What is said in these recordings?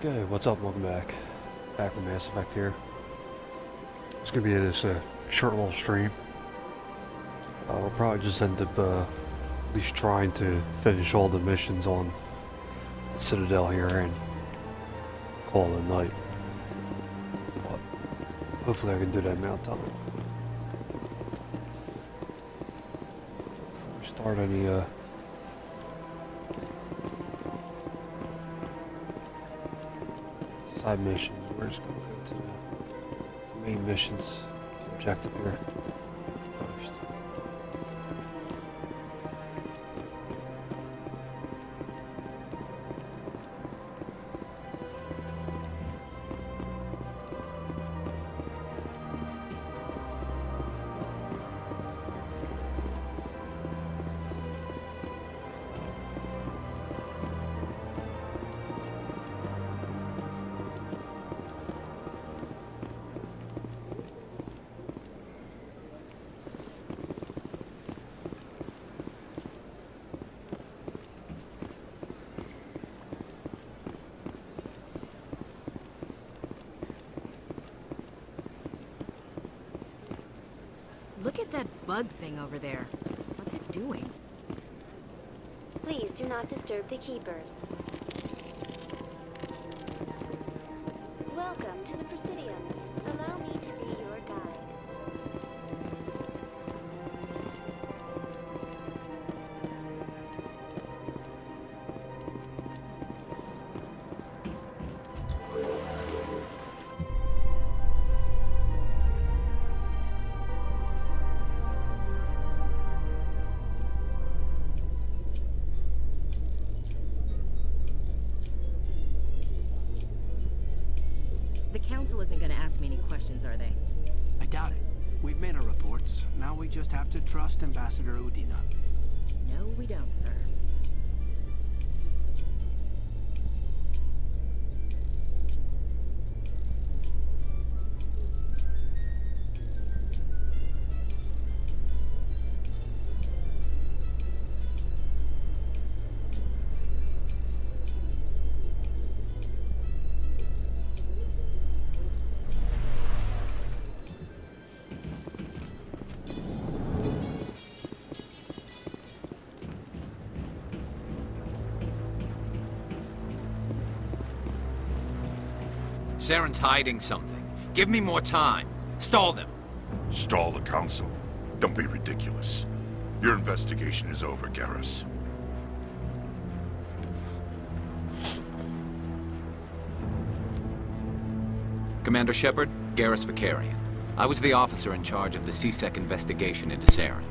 Okay, what's up? Welcome back. Back with Mass Effect here. It's gonna be this short little stream. We'll probably just end up at least trying to finish all the missions on the Citadel here and call it a night. But hopefully I can do that amount of time. Before we start any side missions, we're just going into the main missions objective here first. Look at that bug thing over there. What's it doing? Please do not disturb the keepers. Welcome to the Presidium. Allow me to be your guide. The Council isn't gonna ask me any questions, are they? I doubt it. We've made our reports. Now we just have to trust Ambassador Udina. No, we don't, sir. Saren's hiding something. Give me more time. Stall them. Stall the Council? Don't be ridiculous. Your investigation is over, Garrus. Commander Shepard, Garrus Vicarian. I was the officer in charge of the C-Sec investigation into Saren.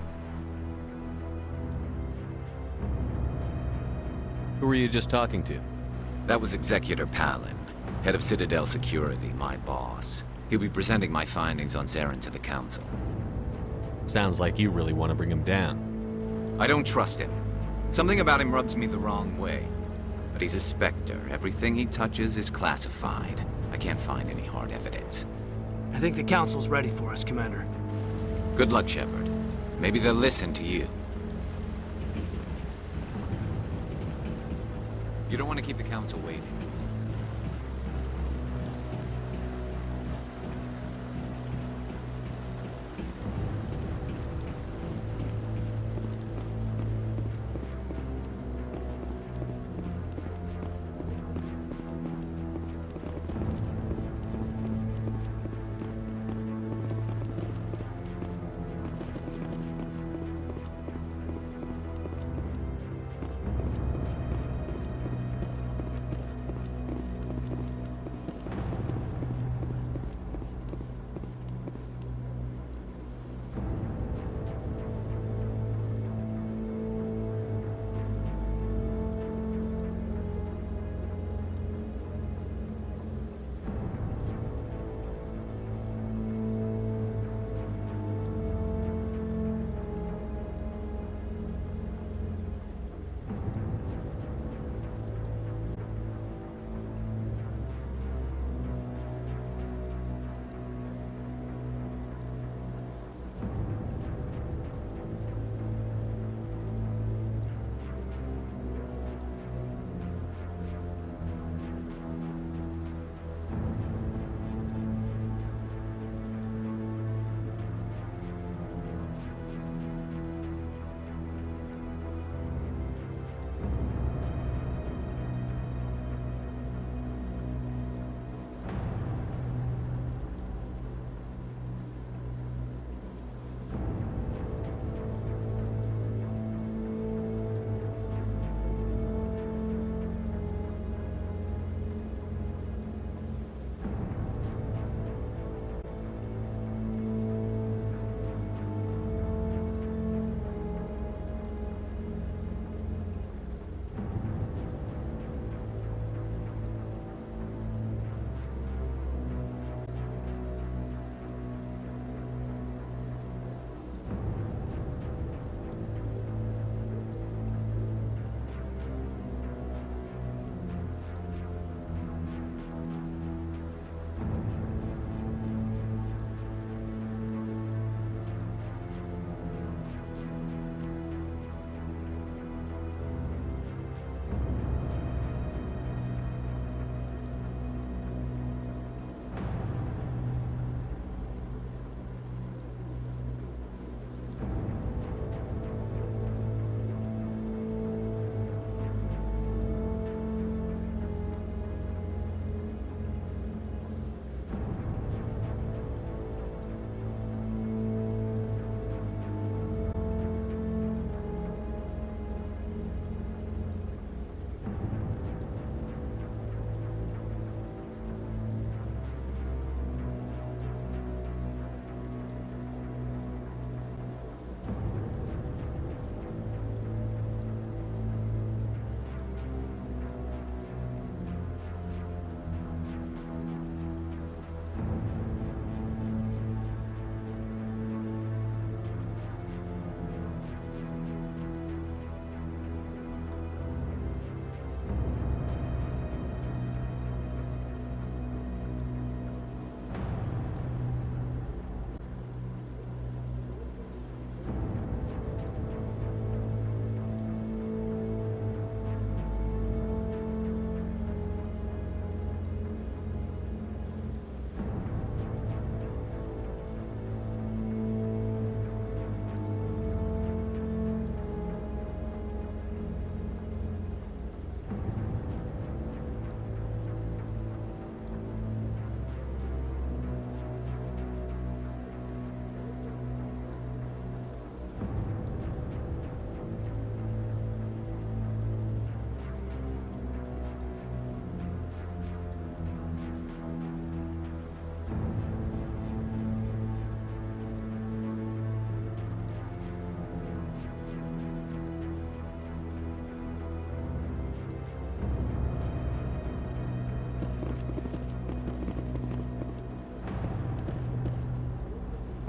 Who were you just talking to? That was Executor Palin, head of Citadel Security, my boss. He'll be presenting my findings on Saren to the Council. Sounds like you really want to bring him down. I don't trust him. Something about him rubs me the wrong way. But he's a Spectre. Everything he touches is classified. I can't find any hard evidence. I think the Council's ready for us, Commander. Good luck, Shepard. Maybe they'll listen to you. You don't want to keep the Council waiting.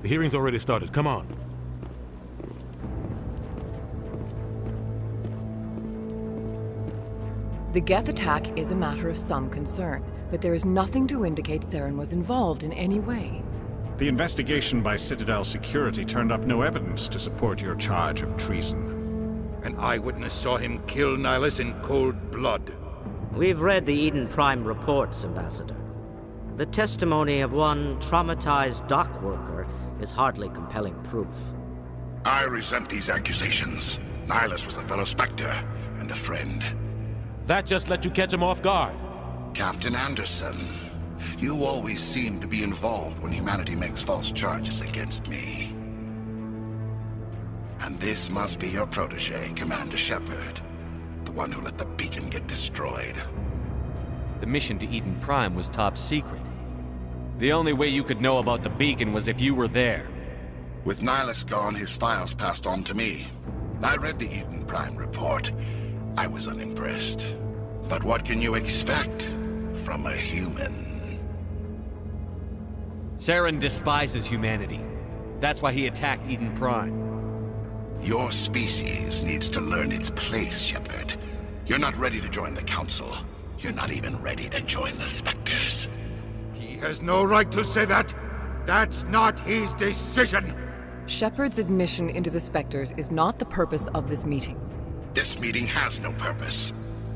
The hearing's already started. Come on. The Geth attack is a matter of some concern, but there is nothing to indicate Saren was involved in any way. The investigation by Citadel Security turned up no evidence to support your charge of treason. An eyewitness saw him kill Nihilus in cold blood. We've read the Eden Prime reports, Ambassador. The testimony of one traumatized dock worker is hardly compelling proof. I resent these accusations. Nihilus was a fellow Spectre and a friend. That just let you catch him off guard. Captain Anderson, you always seem to be involved when humanity makes false charges against me. And this must be your protege, Commander Shepard. The one who let the beacon get destroyed. The mission to Eden Prime was top secret. The only way you could know about the beacon was if you were there. With Nihilus gone, his files passed on to me. I read the Eden Prime report. I was unimpressed. But what can you expect from a human? Saren despises humanity. That's why he attacked Eden Prime. Your species needs to learn its place, Shepard. You're not ready to join the Council. You're not even ready to join the Spectres. He has no right to say that. That's not his decision. Shepard's admission into the Spectres is not the purpose of this meeting. This meeting has no purpose.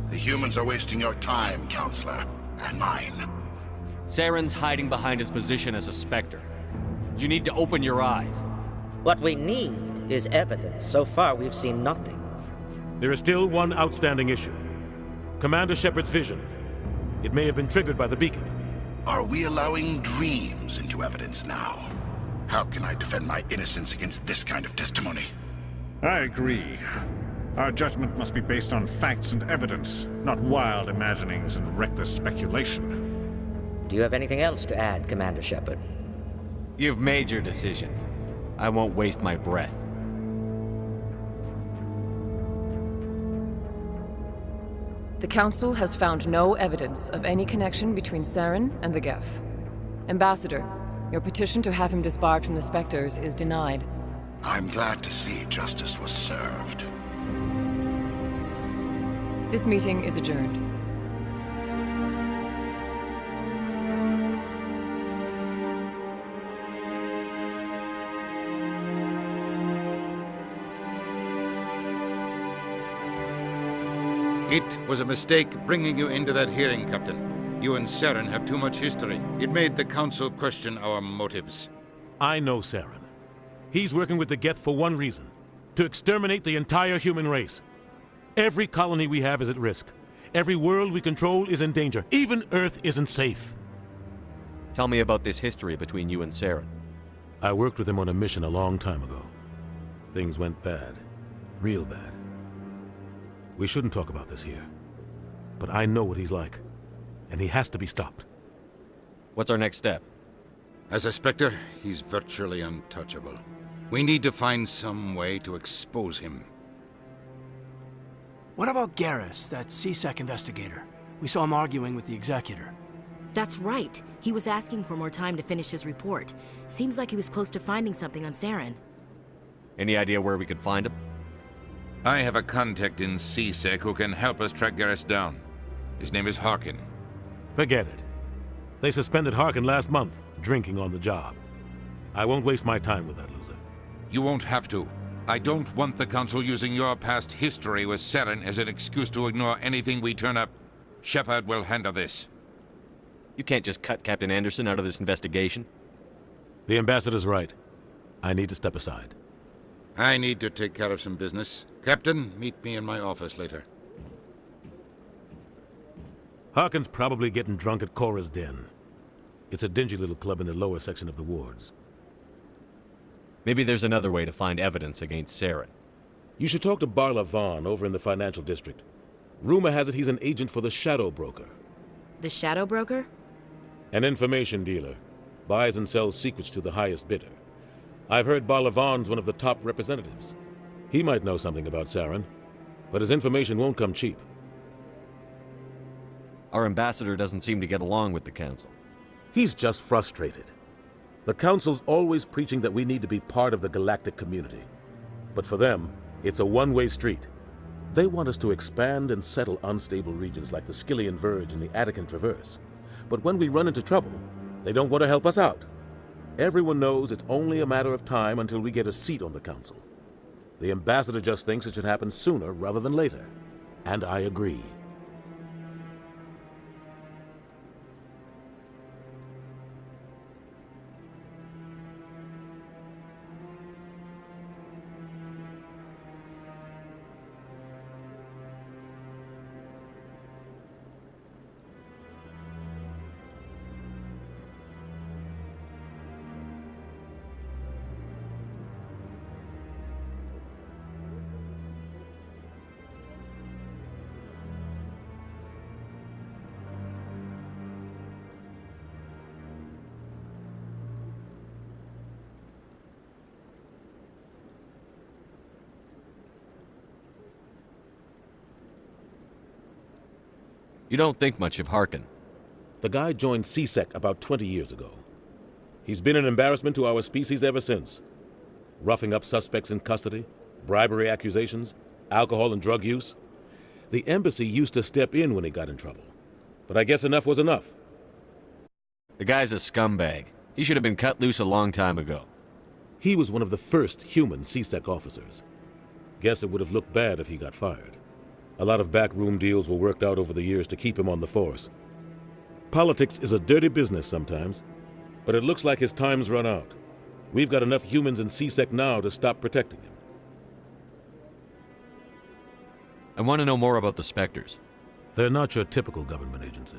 The humans are wasting your time, Counselor, and mine. Saren's hiding behind his position as a Spectre. You need to open your eyes. What we need is evidence. So far, we've seen nothing. There is still one outstanding issue. Commander Shepard's vision. It may have been triggered by the beacon. Are we allowing dreams into evidence now? How can I defend my innocence against this kind of testimony? I agree. Our judgment must be based on facts and evidence, not wild imaginings and reckless speculation. Do you have anything else to add, Commander Shepard? You've made your decision. I won't waste my breath. The Council has found no evidence of any connection between Saren and the Geth. Ambassador, your petition to have him disbarred from the Spectres is denied. I'm glad to see justice was served. This meeting is adjourned. It was a mistake bringing you into that hearing, Captain. You and Saren have too much history. It made the Council question our motives. I know Saren. He's working with the Geth for one reason. To exterminate the entire human race. Every colony we have is at risk. Every world we control is in danger. Even Earth isn't safe. Tell me about this history between you and Saren. I worked with him on a mission a long time ago. Things went bad. Real bad. We shouldn't talk about this here. But I know what he's like. And he has to be stopped. What's our next step? As a Spectre, he's virtually untouchable. We need to find some way to expose him. What about Garrus, that CSEC investigator? We saw him arguing with the Executor. That's right. He was asking for more time to finish his report. Seems like he was close to finding something on Saren. Any idea where we could find him? I have a contact in CSEC who can help us track Garrus down. His name is Harkin. Forget it. They suspended Harkin last month, drinking on the job. I won't waste my time with that loser. You won't have to. I don't want the Council using your past history with Saren as an excuse to ignore anything we turn up. Shepard will handle this. You can't just cut Captain Anderson out of this investigation. The Ambassador's right. I need to step aside. I need to take care of some business. Captain, meet me in my office later. Harkin's probably getting drunk at Cora's Den. It's a dingy little club in the lower section of the wards. Maybe there's another way to find evidence against Saren. You should talk to Barla Vaughn over in the financial district. Rumor has it he's an agent for the Shadow Broker. The Shadow Broker? An information dealer. Buys and sells secrets to the highest bidder. I've heard Barla Vaughn's one of the top representatives. He might know something about Saren, but his information won't come cheap. Our ambassador doesn't seem to get along with the Council. He's just frustrated. The Council's always preaching that we need to be part of the galactic community. But for them, it's a one-way street. They want us to expand and settle unstable regions like the Skillian Verge and the Attican Traverse. But when we run into trouble, they don't want to help us out. Everyone knows it's only a matter of time until we get a seat on the Council. The Ambassador just thinks it should happen sooner rather than later. And I agree. You don't think much of Harkin. The guy joined CSEC about 20 years ago. He's been an embarrassment to our species ever since. Roughing up suspects in custody, bribery accusations, alcohol and drug use. The embassy used to step in when he got in trouble. But I guess enough was enough. The guy's a scumbag. He should have been cut loose a long time ago. He was one of the first human CSEC officers. Guess it would have looked bad if he got fired. A lot of backroom deals were worked out over the years to keep him on the force. Politics is a dirty business sometimes, but it looks like his time's run out. We've got enough humans in CSEC now to stop protecting him. I want to know more about the Spectres. They're not your typical government agency.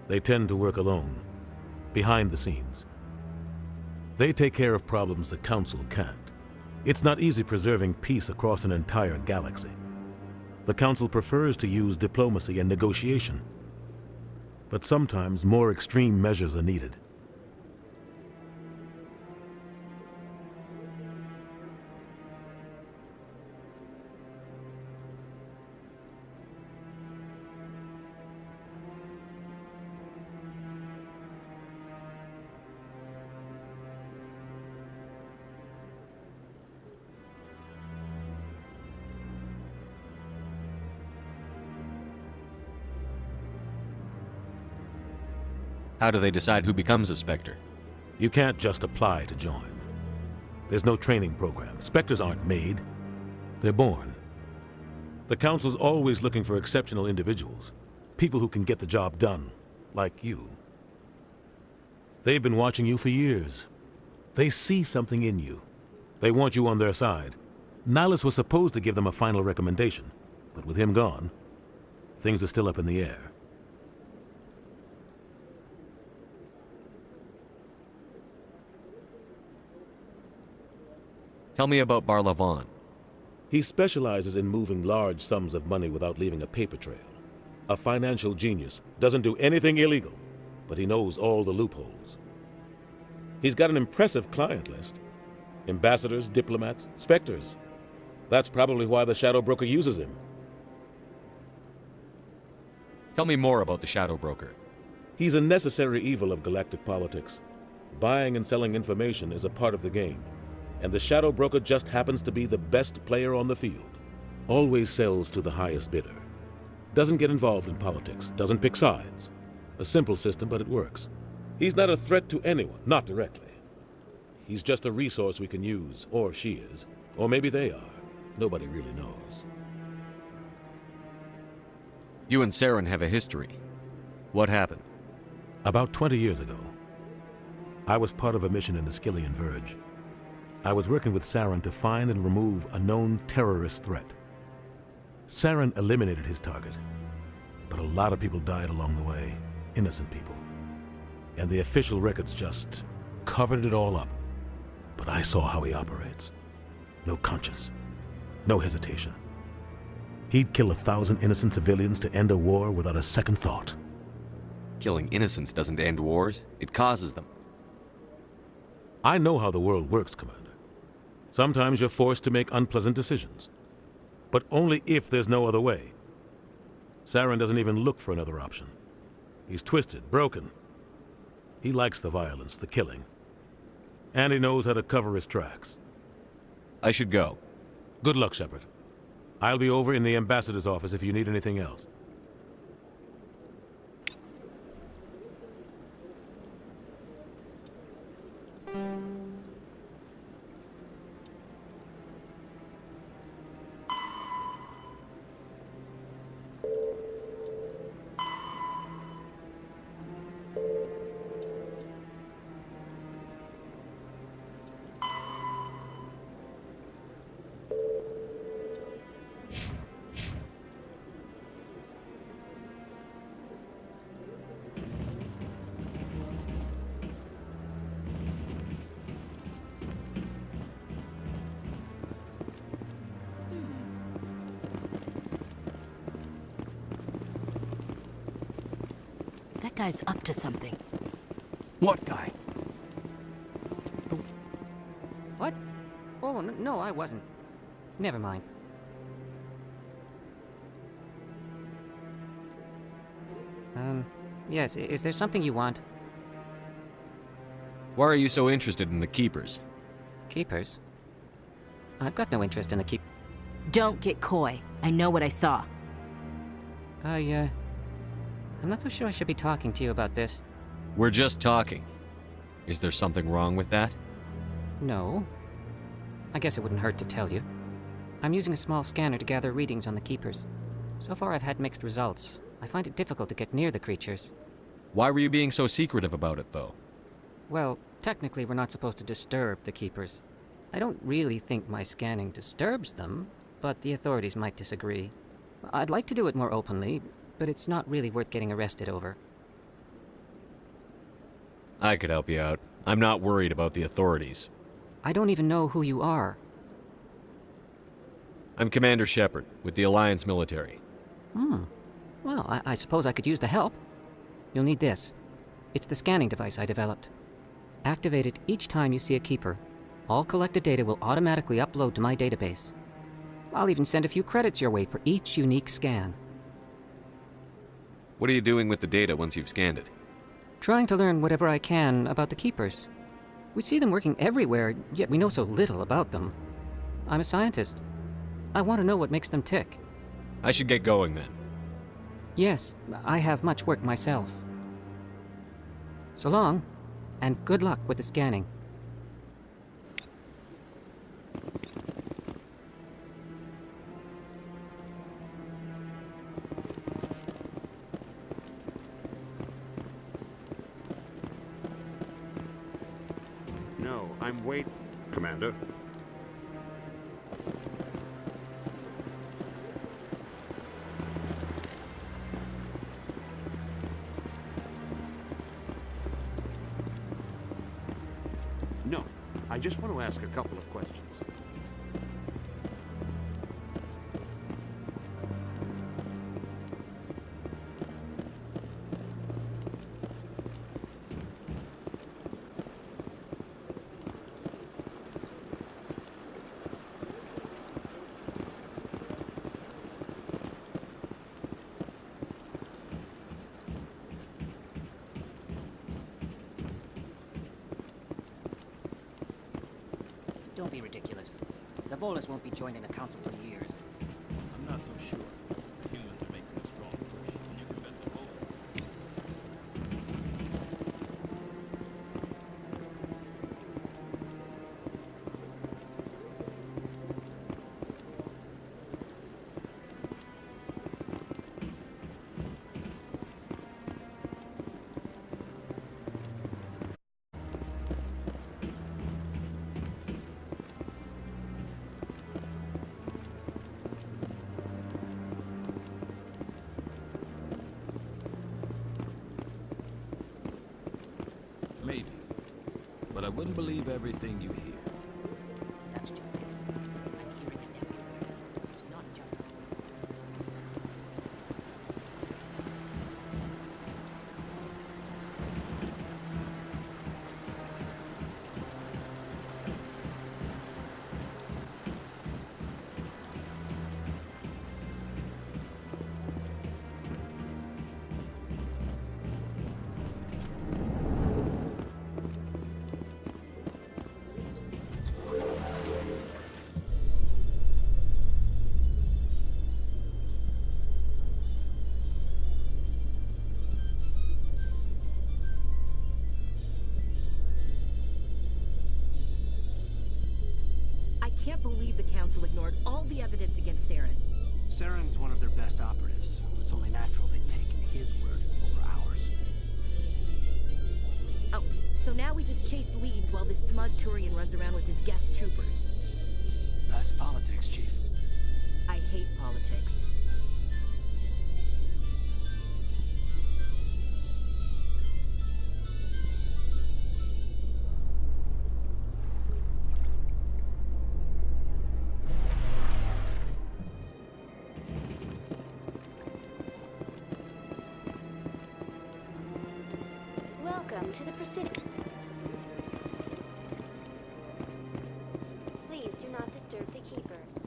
They tend to work alone, behind the scenes. They take care of problems the Council can't. It's not easy preserving peace across an entire galaxy. The Council prefers to use diplomacy and negotiation. But sometimes more extreme measures are needed. How do they decide who becomes a Spectre? You can't just apply to join. There's no training program. Spectres aren't made. They're born. The Council's always looking for exceptional individuals. People who can get the job done, like you. They've been watching you for years. They see something in you. They want you on their side. Nihilus was supposed to give them a final recommendation, but with him gone, things are still up in the air. Tell me about Barlavon. He specializes in moving large sums of money without leaving a paper trail. A financial genius, doesn't do anything illegal, but he knows all the loopholes. He's got an impressive client list. Ambassadors, diplomats, Spectres. That's probably why the Shadow Broker uses him. Tell me more about the Shadow Broker. He's a necessary evil of galactic politics. Buying and selling information is a part of the game. And the Shadow Broker just happens to be the best player on the field. Always sells to the highest bidder. Doesn't get involved in politics, doesn't pick sides. A simple system, but it works. He's not a threat to anyone, not directly. He's just a resource we can use, or she is. Or maybe they are. Nobody really knows. You and Saren have a history. What happened? About 20 years ago, I was part of a mission in the Skillian Verge. I was working with Saren to find and remove a known terrorist threat. Saren eliminated his target, but a lot of people died along the way, innocent people. And the official records just covered it all up. But I saw how he operates. No conscience, no hesitation. He'd kill 1,000 innocent civilians to end a war without a second thought. Killing innocents doesn't end wars, it causes them. I know how the world works, Commander. Sometimes you're forced to make unpleasant decisions. But only if there's no other way. Saren doesn't even look for another option. He's twisted, broken. He likes the violence, the killing. and he knows how to cover his tracks. I should go. Good luck, Shepard. I'll be over in the ambassador's office if you need anything else. That guy's up to something. What guy? What? Oh, no, I wasn't. Never mind. Yes, is there something you want? Why are you so interested in the Keepers? Keepers? I've got no interest in the Don't get coy. I know what I saw. I'm not so sure I should be talking to you about this. We're just talking. Is there something wrong with that? No. I guess it wouldn't hurt to tell you. I'm using a small scanner to gather readings on the Keepers. So far I've had mixed results. I find it difficult to get near the creatures. Why were you being so secretive about it, though? Well, technically we're not supposed to disturb the Keepers. I don't really think my scanning disturbs them, but the authorities might disagree. I'd like to do it more openly, but it's not really worth getting arrested over. I could help you out. I'm not worried about the authorities. I don't even know who you are. I'm Commander Shepard, with the Alliance military. Well, I suppose I could use the help. You'll need this. It's the scanning device I developed. Activate it each time you see a Keeper. All collected data will automatically upload to my database. I'll even send a few credits your way for each unique scan. What are you doing with the data once you've scanned it? Trying to learn whatever I can about the Keepers. We see them working everywhere, yet we know so little about them. I'm a scientist. I want to know what makes them tick. I should get going then. Yes, I have much work myself. So long, and good luck with the scanning. No, I'm wait, Commander. No, I just want to ask a couple of questions. Don't be ridiculous. The Volus won't be joining the Council for years. I'm not so sure. The humans are making a strong push, and you can bet the whole... Maybe. But I wouldn't believe everything you hear. That's just it. I'm hearing it everywhere. It's not just... Saren's one of their best operatives. It's only natural they'd take his word over ours. Oh, so now we just chase leads while this smug Turian runs around with his Geth troopers. That's politics, Chief. I hate politics. Welcome to the proceedings. Please do not disturb the keepers.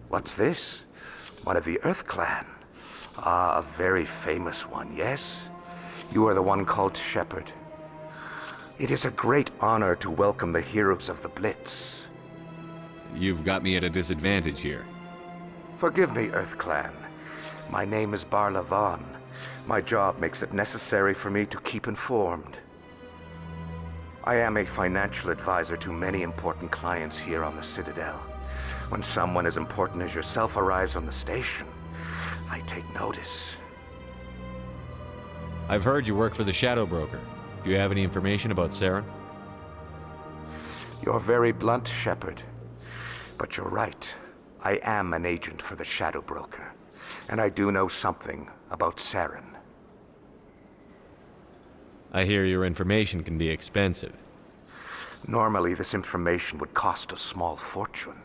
What's this? One of the Earth Clan. Ah, a very famous one, yes? You are the one called Shepherd. It is a great honor to welcome the heroes of the Blitz. You've got me at a disadvantage here. Forgive me, Earth Clan. My name is Barla Vaughn. My job makes it necessary for me to keep informed. I am a financial advisor to many important clients here on the Citadel. When someone as important as yourself arrives on the station, I take notice. I've heard you work for the Shadow Broker. Do you have any information about Saren? You're very blunt, Shepherd. But you're right. I am an agent for the Shadow Broker, and I do know something about Saren. I hear your information can be expensive. Normally, this information would cost a small fortune.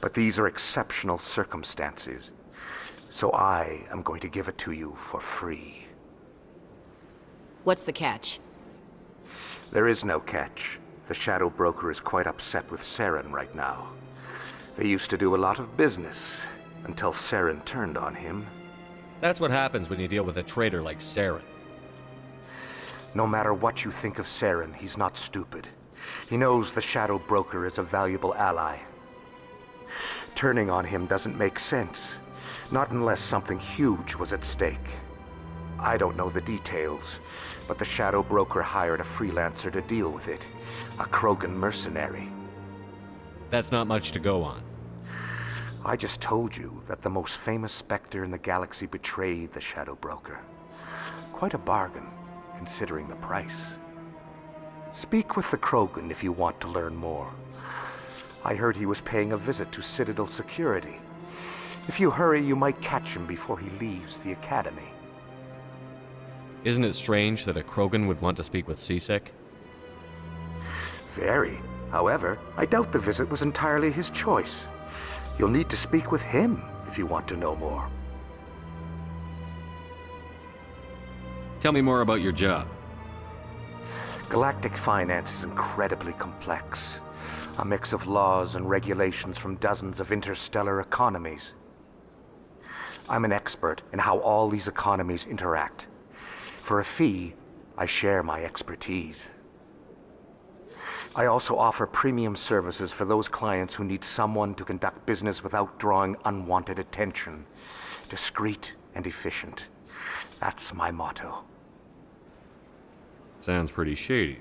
But these are exceptional circumstances, so I am going to give it to you for free. What's the catch? There is no catch. The Shadow Broker is quite upset with Saren right now. They used to do a lot of business, until Saren turned on him. That's what happens when you deal with a traitor like Saren. No matter what you think of Saren, he's not stupid. He knows the Shadow Broker is a valuable ally. Turning on him doesn't make sense, not unless something huge was at stake. I don't know the details, but the Shadow Broker hired a freelancer to deal with it, a Krogan mercenary. That's not much to go on. I just told you that the most famous Spectre in the galaxy betrayed the Shadow Broker. Quite a bargain, considering the price. Speak with the Krogan if you want to learn more. I heard he was paying a visit to Citadel security. If you hurry, you might catch him before he leaves the Academy. Isn't it strange that a Krogan would want to speak with C-Sec? Very. However, I doubt the visit was entirely his choice. You'll need to speak with him if you want to know more. Tell me more about your job. Galactic finance is incredibly complex. A mix of laws and regulations from dozens of interstellar economies. I'm an expert in how all these economies interact. For a fee, I share my expertise. I also offer premium services for those clients who need someone to conduct business without drawing unwanted attention. Discreet and efficient. That's my motto. Sounds pretty shady.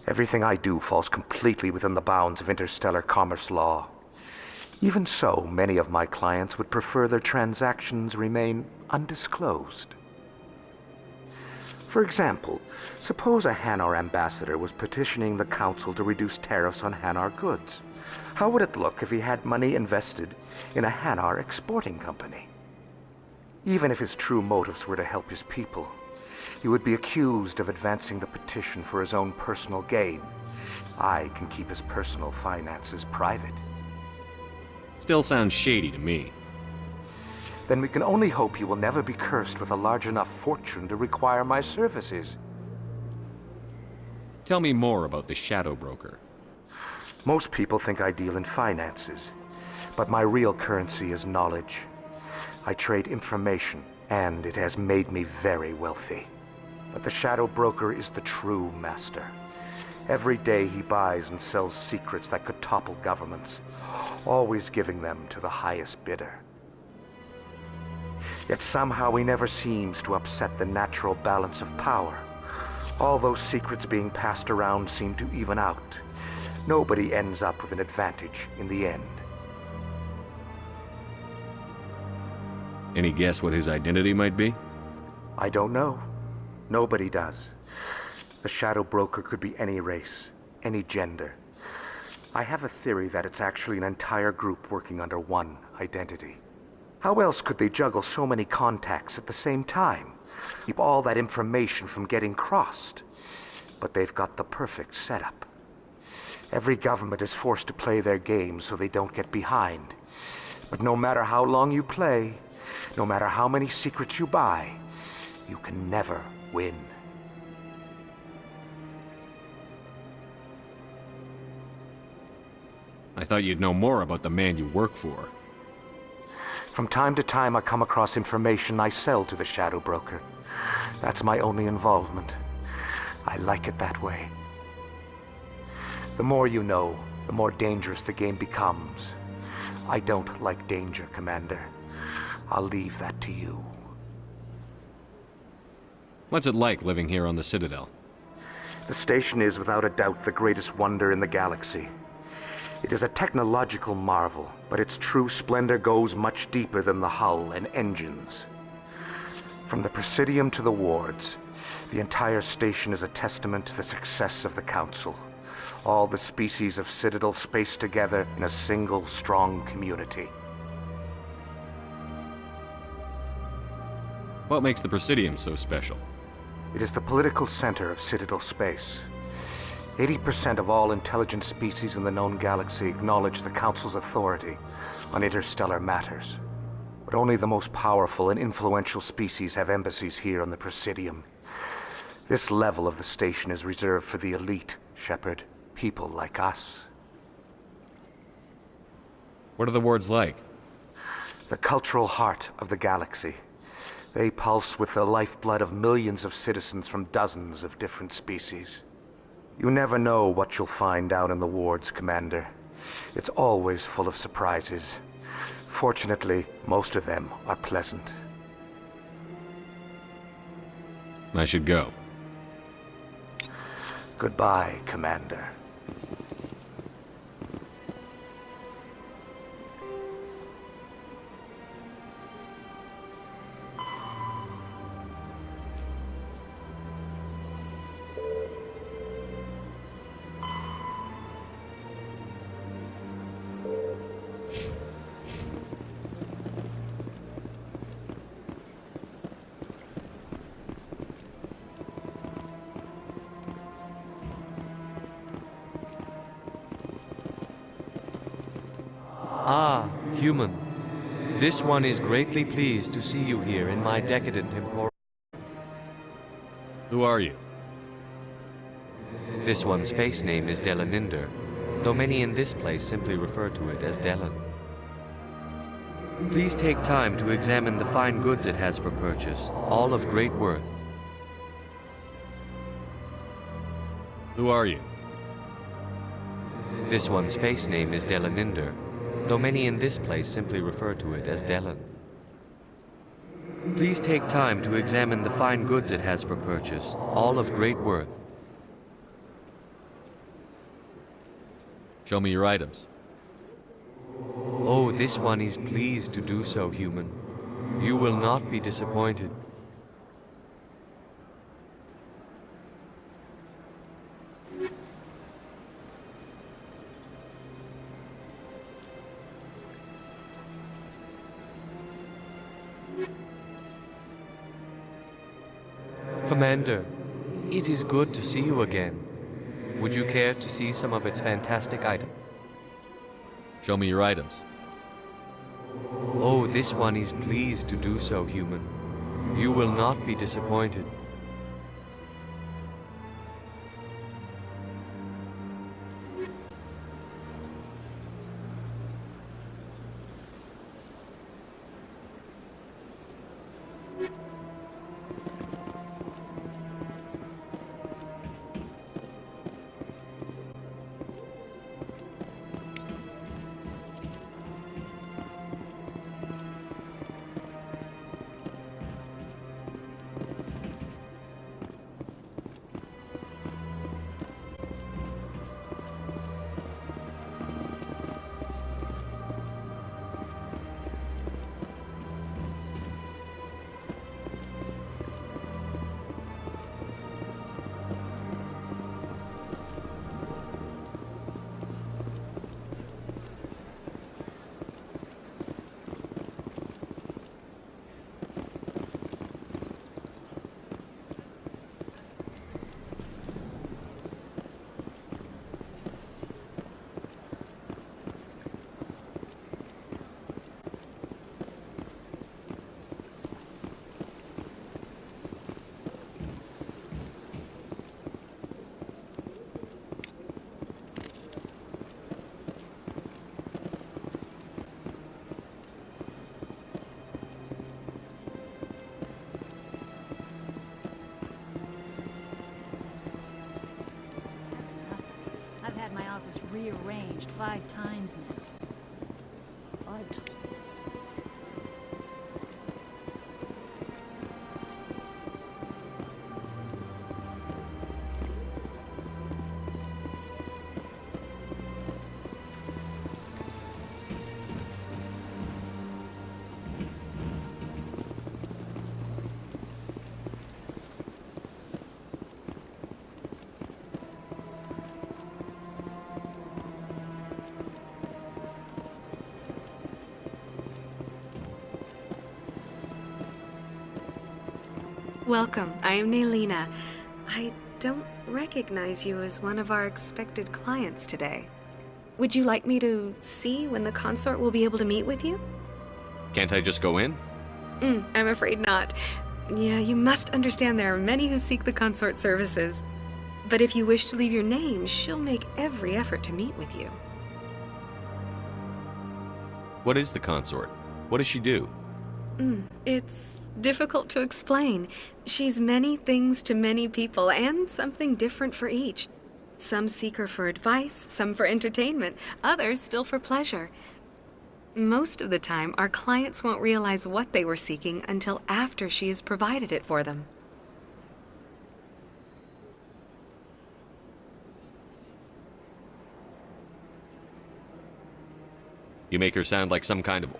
Everything I do falls completely within the bounds of interstellar commerce law. Even so, many of my clients would prefer their transactions remain undisclosed. For example, suppose a Hanar ambassador was petitioning the Council to reduce tariffs on Hanar goods. How would it look if he had money invested in a Hanar exporting company? Even if his true motives were to help his people, he would be accused of advancing the petition for his own personal gain. I can keep his personal finances private. Still sounds shady to me. Then we can only hope he will never be cursed with a large enough fortune to require my services. Tell me more about the Shadow Broker. Most people think I deal in finances, but my real currency is knowledge. I trade information, and it has made me very wealthy. But the Shadow Broker is the true master. Every day he buys and sells secrets that could topple governments, always giving them to the highest bidder. Yet somehow he never seems to upset the natural balance of power. All those secrets being passed around seem to even out. Nobody ends up with an advantage in the end. Any guess what his identity might be? I don't know. Nobody does. The Shadow Broker could be any race, any gender. I have a theory that it's actually an entire group working under one identity. How else could they juggle so many contacts at the same time? Keep all that information from getting crossed. But they've got the perfect setup. Every government is forced to play their game so they don't get behind. But no matter how long you play, no matter how many secrets you buy, you can never win. I thought you'd know more about the man you work for. From time to time, I come across information I sell to the Shadow Broker. That's my only involvement. I like it that way. The more you know, the more dangerous the game becomes. I don't like danger, Commander. I'll leave that to you. What's it like living here on the Citadel? The station is without a doubt the greatest wonder in the galaxy. It is a technological marvel, but its true splendor goes much deeper than the hull and engines. From the Presidium to the wards, the entire station is a testament to the success of the Council. All the species of Citadel spaced together in a single strong community. What makes the Presidium so special? It is the political center of Citadel space. 80% of all intelligent species in the known galaxy acknowledge the Council's authority on interstellar matters. But only the most powerful and influential species have embassies here on the Presidium. This level of the station is reserved for the elite, Shepard. People like us. What are the wards like? The cultural heart of the galaxy. They pulse with the lifeblood of millions of citizens from dozens of different species. You never know what you'll find out in the wards, Commander. It's always full of surprises. Fortunately, most of them are pleasant. I should go. Goodbye, Commander. Human, this one is greatly pleased to see you here in my decadent emporium. Who are you? This one's face name is Delaninder, though many in this place simply refer to it as Delan. Please take time to examine the fine goods it has for purchase, all of great worth. Who are you? This one's face name is Delaninder, though many in this place simply refer to it as Delan. Please take time to examine the fine goods it has for purchase, all of great worth. Show me your items. Oh, this one is pleased to do so, human. You will not be disappointed. Commander, it is good to see you again. Would you care to see some of its fantastic items? Show me your items. Oh, this one is pleased to do so, human. You will not be disappointed. I've had my office rearranged 5 times now. 5 times. Welcome. I am Nailina. I don't recognize you as one of our expected clients today. Would you like me to see when the consort will be able to meet with you? Can't I just go in? I'm afraid not. Yeah, you must understand there are many who seek the consort services. But if you wish to leave your name, she'll make every effort to meet with you. What is the consort? What does she do? It's difficult to explain. She's many things to many people, and something different for each. Some seek her for advice, some for entertainment, others still for pleasure. Most of the time, our clients won't realize what they were seeking until after she has provided it for them. You make her sound like some kind of...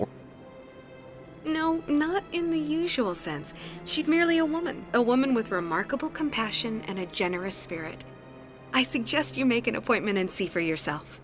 No, not in the usual sense. She's merely a woman with remarkable compassion and a generous spirit. I suggest you make an appointment and see for yourself.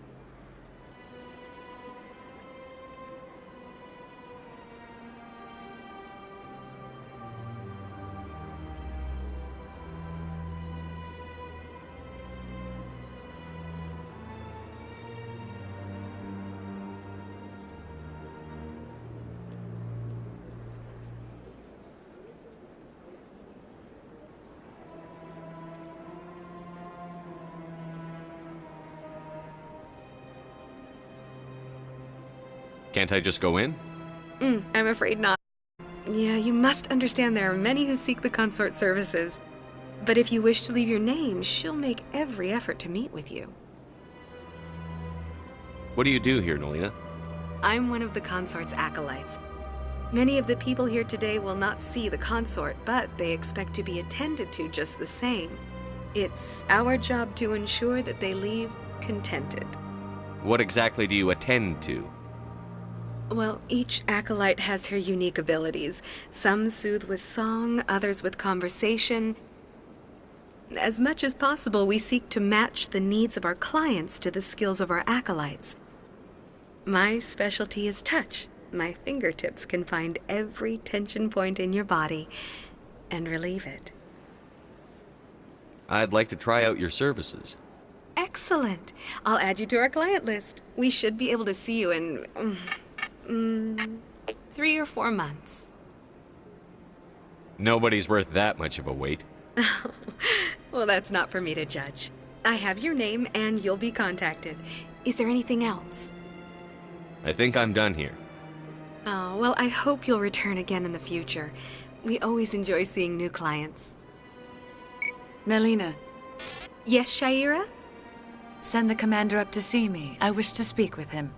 Can't I just go in? I'm afraid not. Yeah, you must understand there are many who seek the consort services. But if you wish to leave your name, she'll make every effort to meet with you. What do you do here, Nalina? I'm one of the consort's acolytes. Many of the people here today will not see the consort, but they expect to be attended to just the same. It's our job to ensure that they leave contented. What exactly do you attend to? Well, each acolyte has her unique abilities. Some soothe with song, others with conversation. As much as possible, we seek to match the needs of our clients to the skills of our acolytes. My specialty is touch. My fingertips can find every tension point in your body and relieve it. I'd like to try out your services. Excellent. I'll add you to our client list. We should be able to see you in 3 or 4 months. Nobody's worth that much of a wait. Well, that's not for me to judge. I have your name and you'll be contacted. Is there anything else? I think I'm done here. Oh, well, I hope you'll return again in the future. We always enjoy seeing new clients. Nalina. Yes, Shaira? Send the commander up to see me. I wish to speak with him.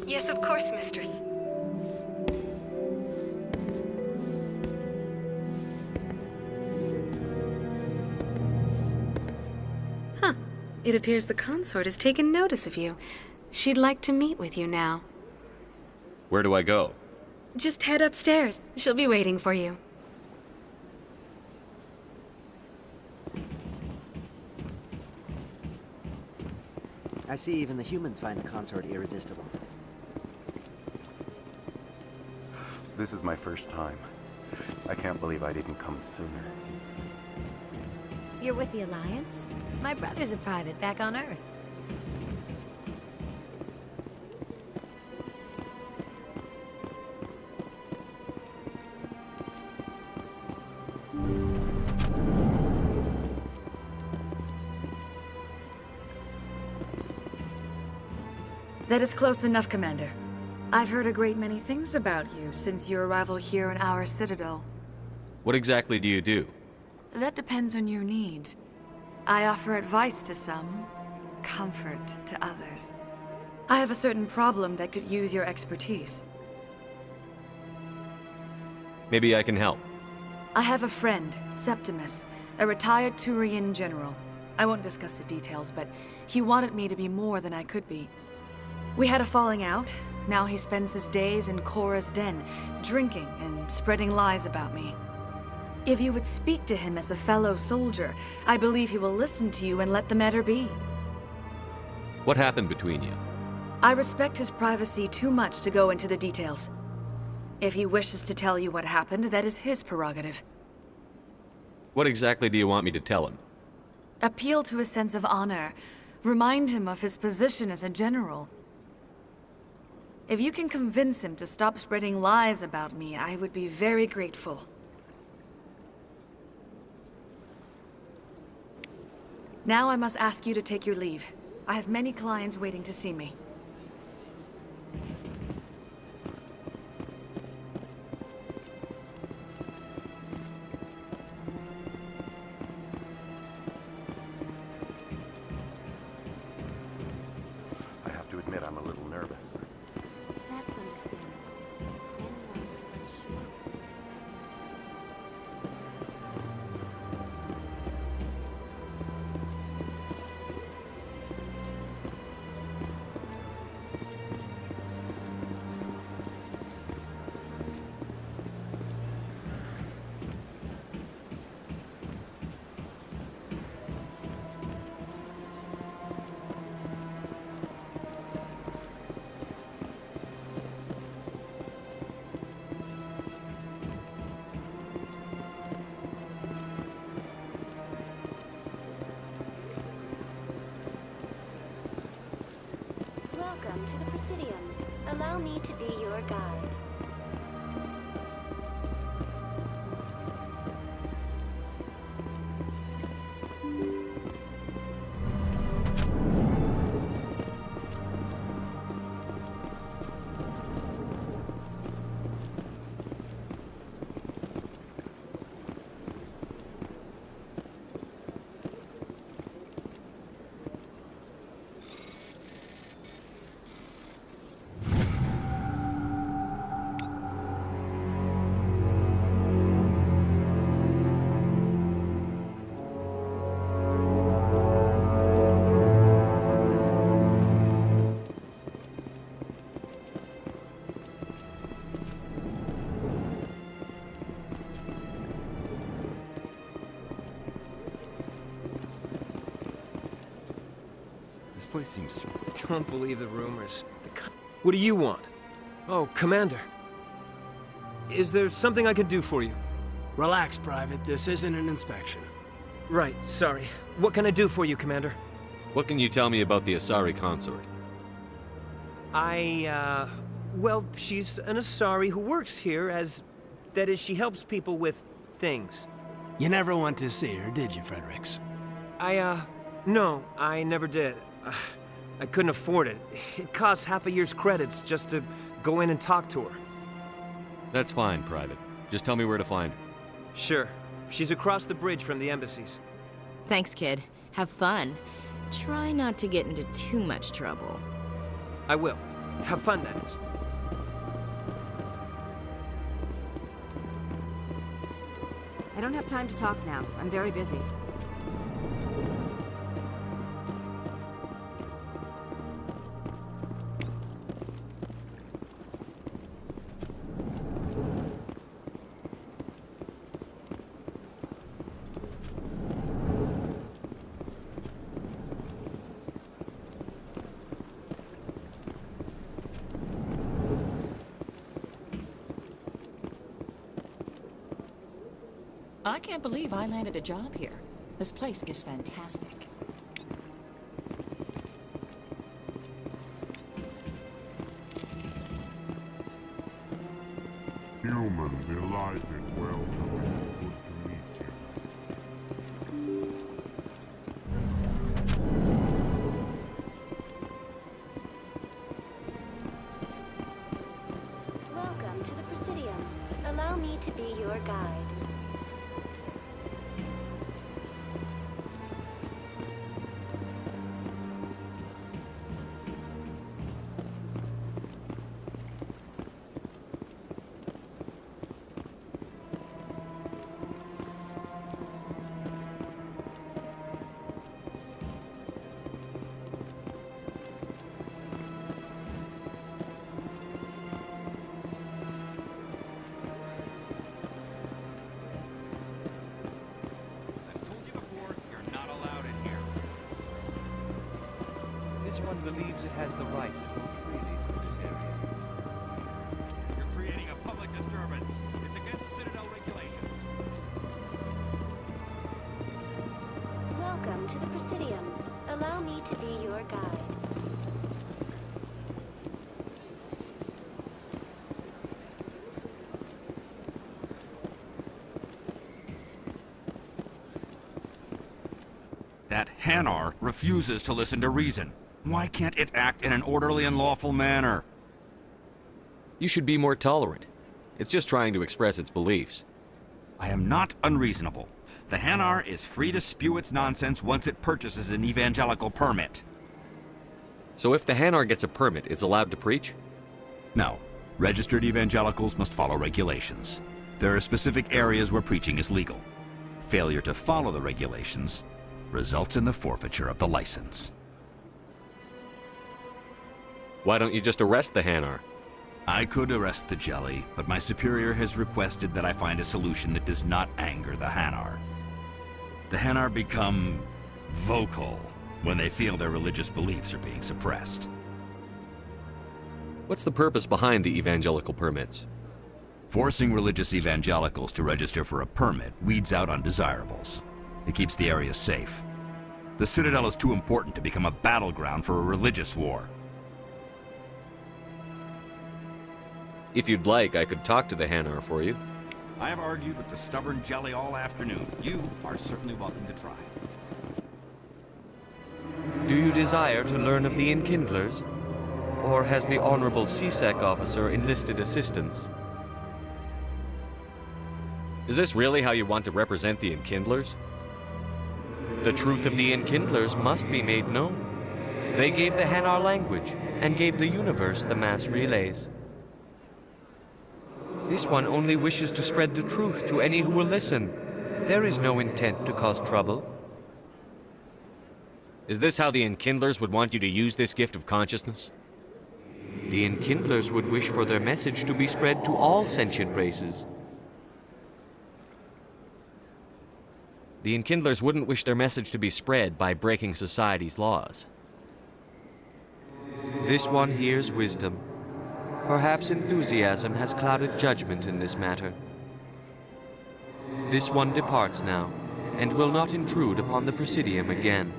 Yes, of course, mistress. Huh. It appears the consort has taken notice of you. She'd like to meet with you now. Where do I go? Just head upstairs. She'll be waiting for you. I see even the humans find the consort irresistible. This is my first time. I can't believe I didn't come sooner. You're with the Alliance? My brother's a private back on Earth. That is close enough, Commander. I've heard a great many things about you since your arrival here in our citadel. What exactly do you do? That depends on your needs. I offer advice to some, comfort to others. I have a certain problem that could use your expertise. Maybe I can help. I have a friend, Septimus, a retired Turian general. I won't discuss the details, but he wanted me to be more than I could be. We had a falling out. Now he spends his days in Korra's den, drinking and spreading lies about me. If you would speak to him as a fellow soldier, I believe he will listen to you and let the matter be. What happened between you? I respect his privacy too much to go into the details. If he wishes to tell you what happened, that is his prerogative. What exactly do you want me to tell him? Appeal to his sense of honor. Remind him of his position as a general. If you can convince him to stop spreading lies about me, I would be very grateful. Now I must ask you to take your leave. I have many clients waiting to see me. I have to admit, I'm a little nervous. That's understandable. Anyone would be unsure what to expect the first time. Welcome to the Presidium. Allow me to be your guide. place seems... Don't believe the rumors. What do you want? Oh, Commander. Is there something I can do for you? Relax, Private. This isn't an inspection. Right, sorry. What can I do for you, Commander? What can you tell me about the Asari consort? Well, she's an Asari who works here as... That is, she helps people with things. You never went to see her, did you, Fredericks? No, I never did. I couldn't afford it. It costs half a year's credits just to go in and talk to her. That's fine, Private. Just tell me where to find her. Sure. She's across the bridge from the embassies. Thanks, kid. Have fun. Try not to get into too much trouble. I will. Have fun, that is. I don't have time to talk now. I'm very busy. I can't believe I landed a job here. This place is fantastic. Human, delighted, welcome. It is good to meet you. Welcome to the Presidium. Allow me to be your guide. This one believes it has the right to move freely through this area. You're creating a public disturbance. It's against Citadel regulations. Welcome to the Presidium. Allow me to be your guide. That Hanar refuses to listen to reason. Why can't it act in an orderly and lawful manner? You should be more tolerant. It's just trying to express its beliefs. I am not unreasonable. The Hanar is free to spew its nonsense once it purchases an evangelical permit. So if the Hanar gets a permit, it's allowed to preach? No. Registered evangelicals must follow regulations. There are specific areas where preaching is legal. Failure to follow the regulations results in the forfeiture of the license. Why don't you just arrest the Hanar? I could arrest the jelly, but my superior has requested that I find a solution that does not anger the Hanar. The Hanar become vocal when they feel their religious beliefs are being suppressed. What's the purpose behind the evangelical permits? Forcing religious evangelicals to register for a permit weeds out undesirables. It keeps the area safe. The Citadel is too important to become a battleground for a religious war. If you'd like, I could talk to the Hanar for you. I have argued with the stubborn jelly all afternoon. You are certainly welcome to try. Do you desire to learn of the Enkindlers? Or has the Honorable CSEC officer enlisted assistance? Is this really how you want to represent the Enkindlers? The truth of the Enkindlers must be made known. They gave the Hanar language, and gave the universe the mass relays. This one only wishes to spread the truth to any who will listen. There is no intent to cause trouble. Is this how the Enkindlers would want you to use this gift of consciousness? The Enkindlers would wish for their message to be spread to all sentient races. The Enkindlers wouldn't wish their message to be spread by breaking society's laws. This one hears wisdom. Perhaps enthusiasm has clouded judgment in this matter. This one departs now, and will not intrude upon the Presidium again.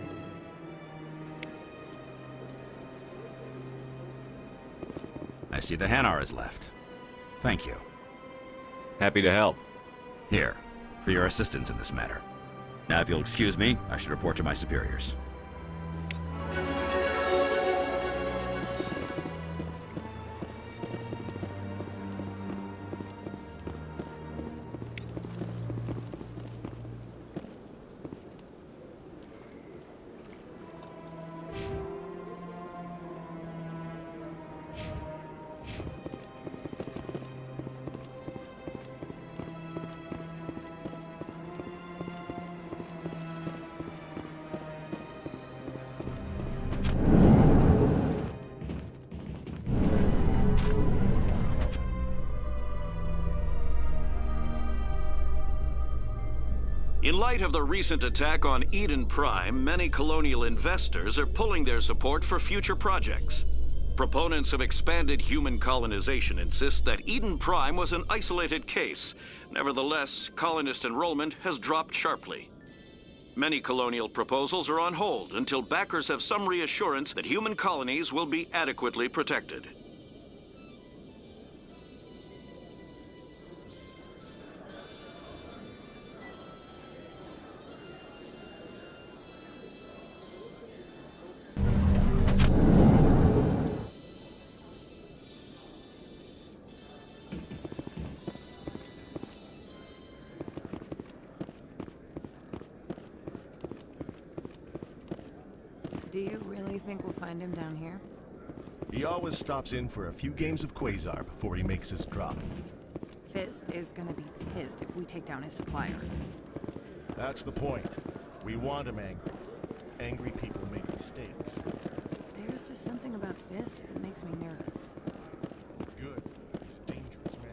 I see the Hanar is left. Thank you. Happy to help. Here, for your assistance in this matter. Now, if you'll excuse me, I should report to my superiors. In light of the recent attack on Eden Prime, many colonial investors are pulling their support for future projects. Proponents of expanded human colonization insist that Eden Prime was an isolated case. Nevertheless, colonist enrollment has dropped sharply. Many colonial proposals are on hold until backers have some reassurance that human colonies will be adequately protected. Do you really think we'll find him down here? He always stops in for a few games of Quasar before he makes his drop. Fist is gonna be pissed if we take down his supplier. That's the point. We want him angry. Angry people make mistakes. There's just something about Fist that makes me nervous. Good. He's a dangerous man.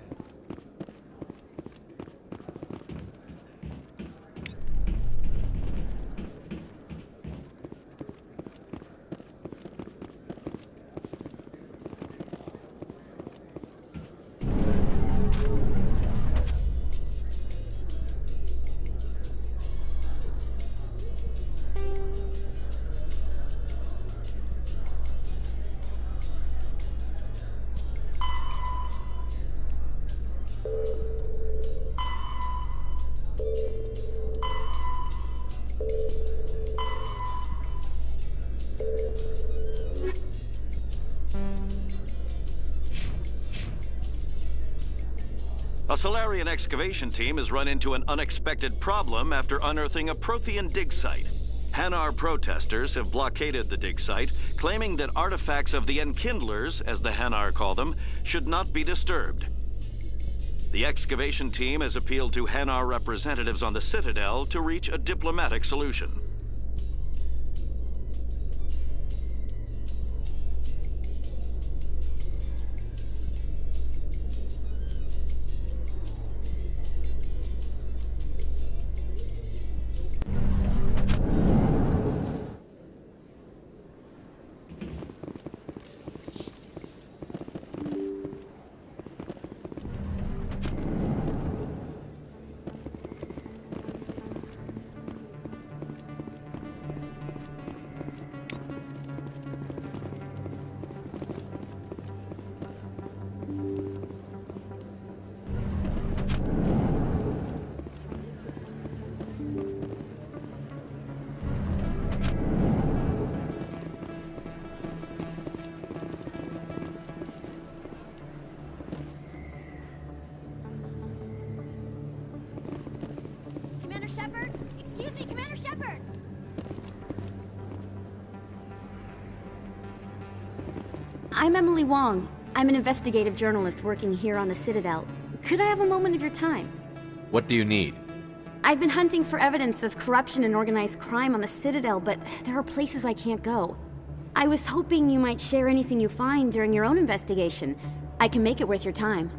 A Solarian excavation team has run into an unexpected problem after unearthing a Prothean dig site. Hanar protesters have blockaded the dig site, claiming that artifacts of the Enkindlers, as the Hanar call them, should not be disturbed. The excavation team has appealed to Hanar representatives on the Citadel to reach a diplomatic solution. Commander Shepard? Excuse me, Commander Shepard! I'm Emily Wong. I'm an investigative journalist working here on the Citadel. Could I have a moment of your time? What do you need? I've been hunting for evidence of corruption and organized crime on the Citadel, but there are places I can't go. I was hoping you might share anything you find during your own investigation. I can make it worth your time.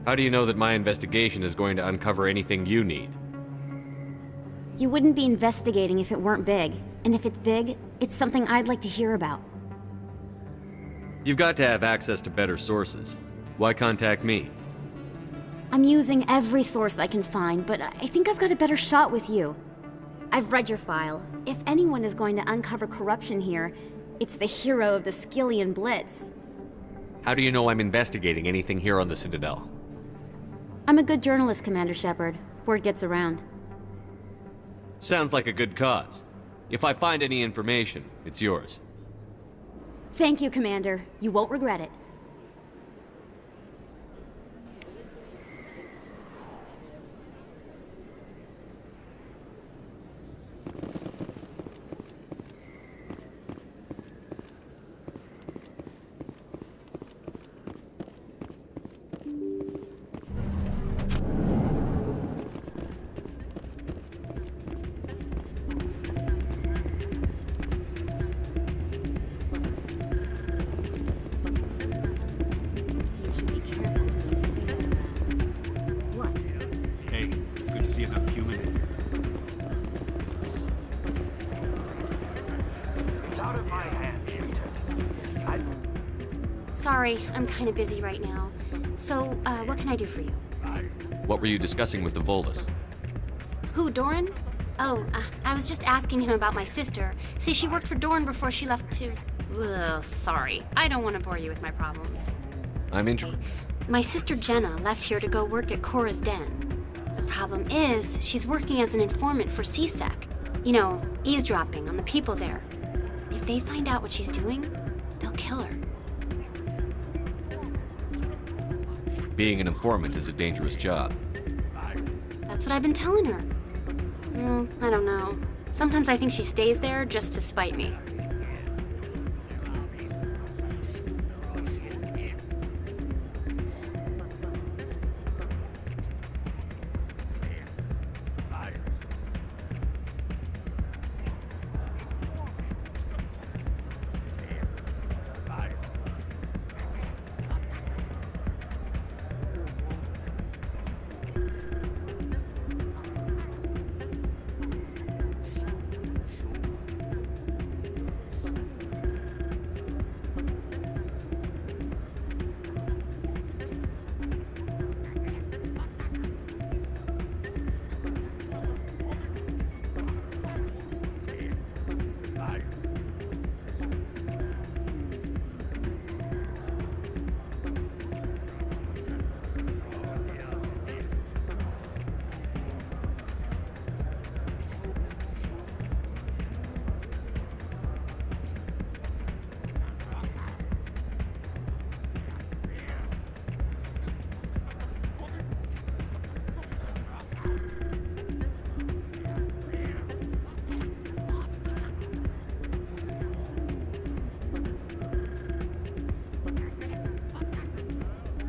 How do you know that my investigation is going to uncover anything you need? You wouldn't be investigating if it weren't big. And if it's big, it's something I'd like to hear about. You've got to have access to better sources. Why contact me? I'm using every source I can find, but I think I've got a better shot with you. I've read your file. If anyone is going to uncover corruption here, it's the hero of the Skillian Blitz. How do you know I'm investigating anything here on the Citadel? I'm a good journalist, Commander Shepard. Word gets around. Sounds like a good cause. If I find any information, it's yours. Thank you, Commander. You won't regret it. Sorry, I'm kind of busy right now. So, what can I do for you? What were you discussing with the Volus? Who, Doran? Oh, I was just asking him about my sister. See, she worked for Doran before she left to... Ugh, sorry. I don't want to bore you with my problems. I'm interested. My sister Jenna left here to go work at Cora's Den. The problem is, she's working as an informant for CSEC. You know, eavesdropping on the people there. If they find out what she's doing, they'll kill her. Being an informant is a dangerous job. That's what I've been telling her. I don't know. Sometimes I think she stays there just to spite me.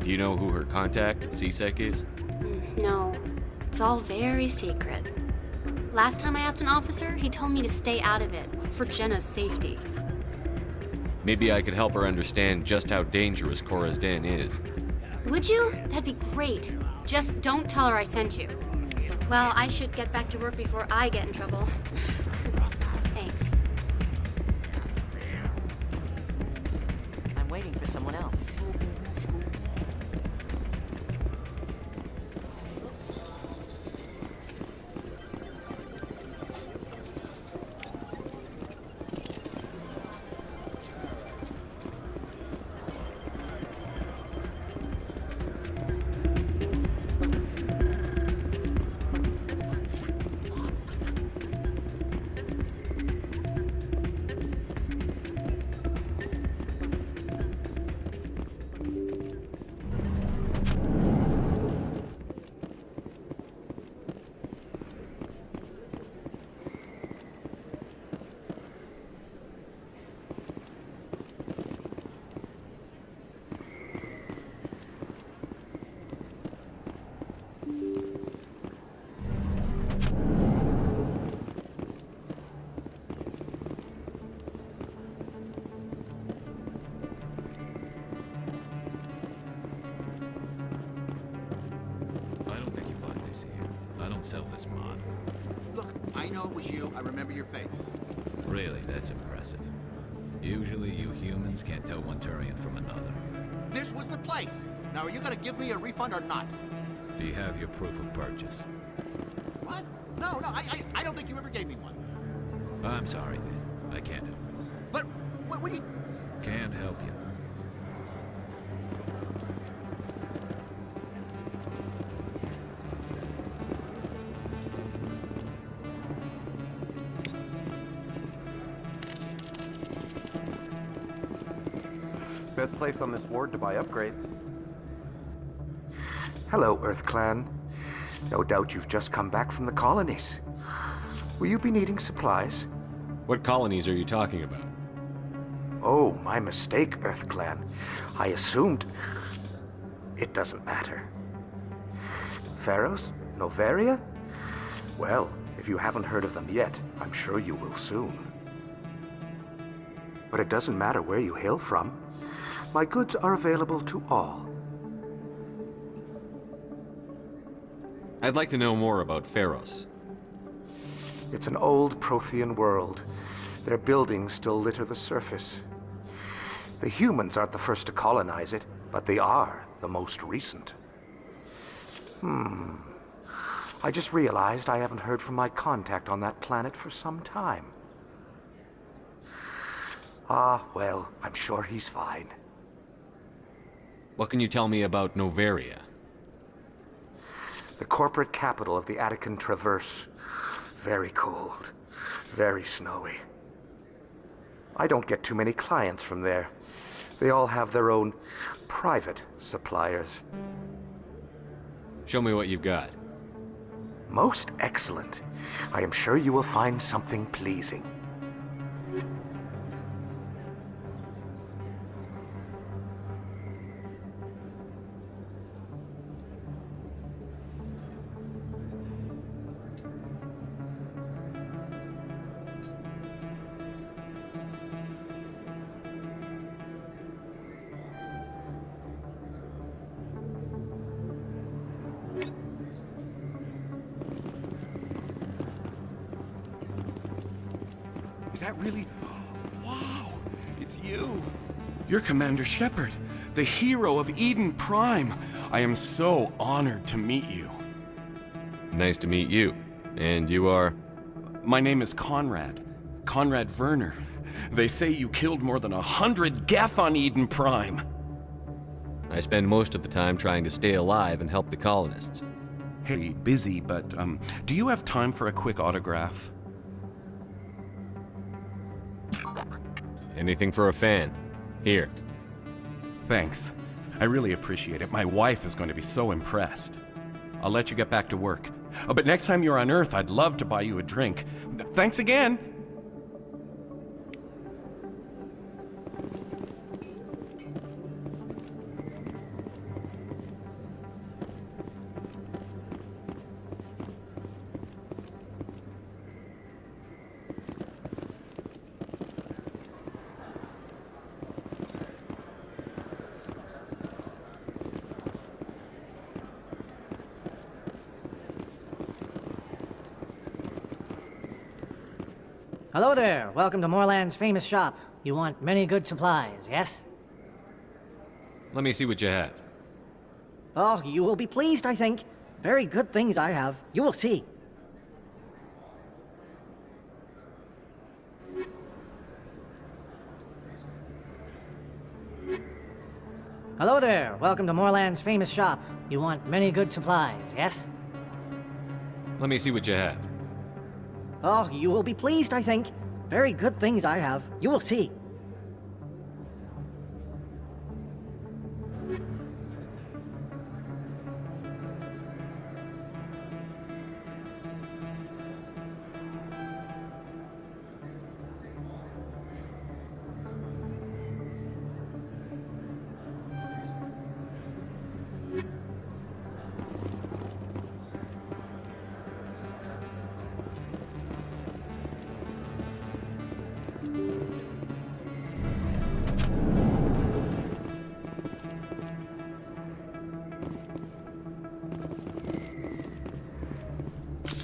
Do you know who her contact at CSEC is? No, it's all very secret. Last time I asked an officer, he told me to stay out of it, for Jenna's safety. Maybe I could help her understand just how dangerous Cora's Den is. Would you? That'd be great. Just don't tell her I sent you. Well, I should get back to work before I get in trouble. Thanks. I'm waiting for someone else. Sell this mod. Look, I know it was you. I remember your face. Really, that's impressive. Usually you humans can't tell one Turian from another. This was the place. Now, are you gonna give me a refund or not? Do you have your proof of purchase? What? No, I don't think you ever gave me one. I'm sorry, man. I can't help you. But, what do you... Can't help you. Best place on this ward to buy upgrades. Hello, Earth Clan. No doubt you've just come back from the colonies. Will you be needing supplies? What colonies are you talking about? Oh, my mistake, Earth Clan. I assumed... It doesn't matter. Pharaohs? Noveria? Well, if you haven't heard of them yet, I'm sure you will soon. But it doesn't matter where you hail from. My goods are available to all. I'd like to know more about Pharos. It's an old Prothean world. Their buildings still litter the surface. The humans aren't the first to colonize it, but they are the most recent. I just realized I haven't heard from my contact on that planet for some time. Ah, well, I'm sure he's fine. What can you tell me about Noveria? The corporate capital of the Attican Traverse. Very cold. Very snowy. I don't get too many clients from there. They all have their own private suppliers. Show me what you've got. Most excellent. I am sure you will find something pleasing. Is that really... Wow, it's you. You're Commander Shepard, the hero of Eden Prime. I am so honored to meet you. Nice to meet you. And you are? My name is Conrad. Conrad Werner. They say you killed more than 100 Geth on Eden Prime. I spend most of the time trying to stay alive and help the colonists. Hey, busy, but do you have time for a quick autograph? Anything for a fan. Here. Thanks. I really appreciate it. My wife is going to be so impressed. I'll let you get back to work. But next time you're on Earth, I'd love to buy you a drink. Thanks again! Hello there. Welcome to Moorland's famous shop. You want many good supplies, yes? Let me see what you have. Oh, you will be pleased, I think. Very good things I have. You will see. Hello there. Welcome to Moorland's famous shop. You want many good supplies, yes? Let me see what you have. Oh, you will be pleased, I think. Very good things I have. You will see.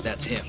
That's him.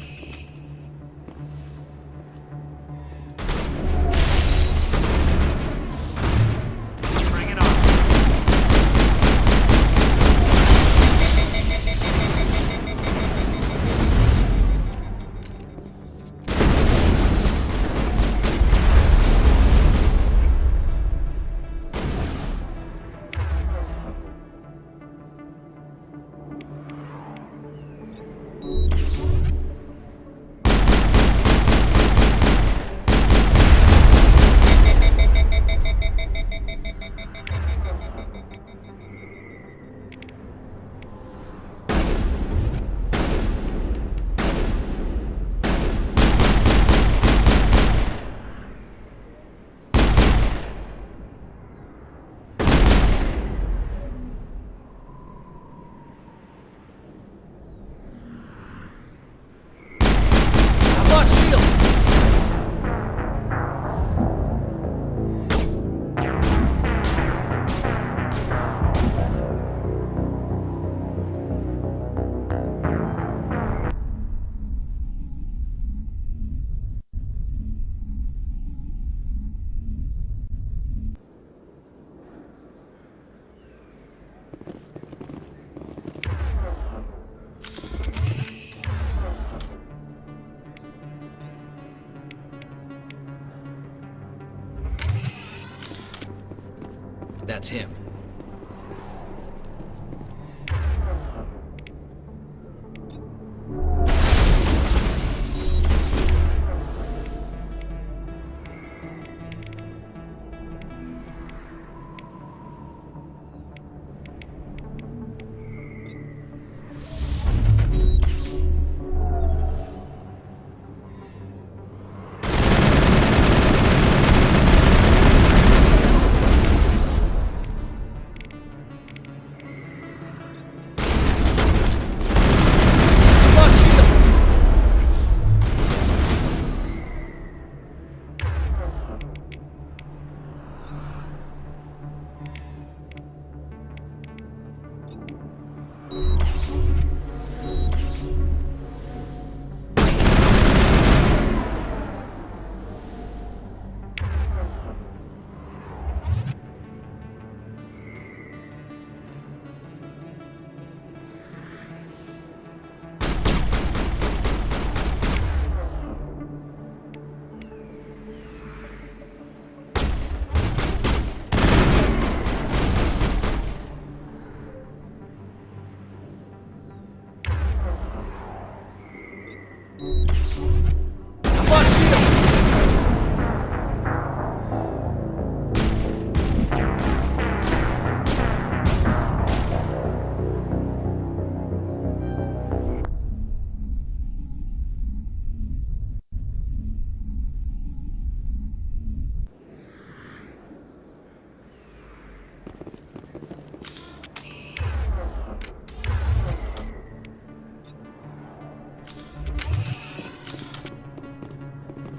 That's him.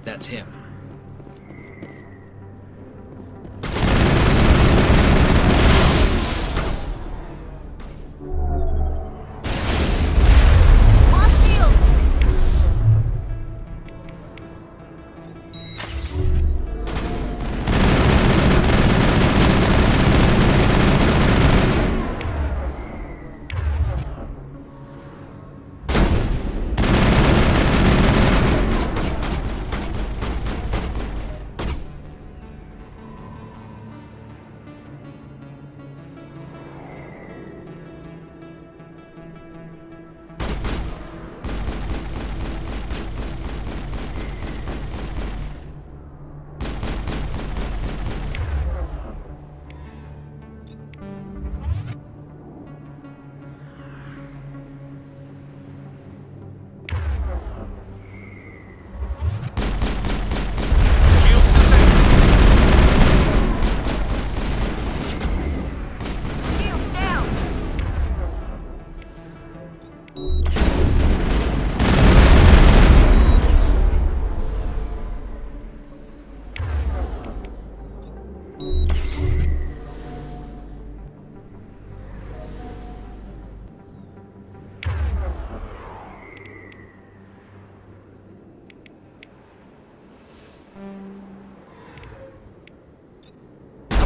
That's him.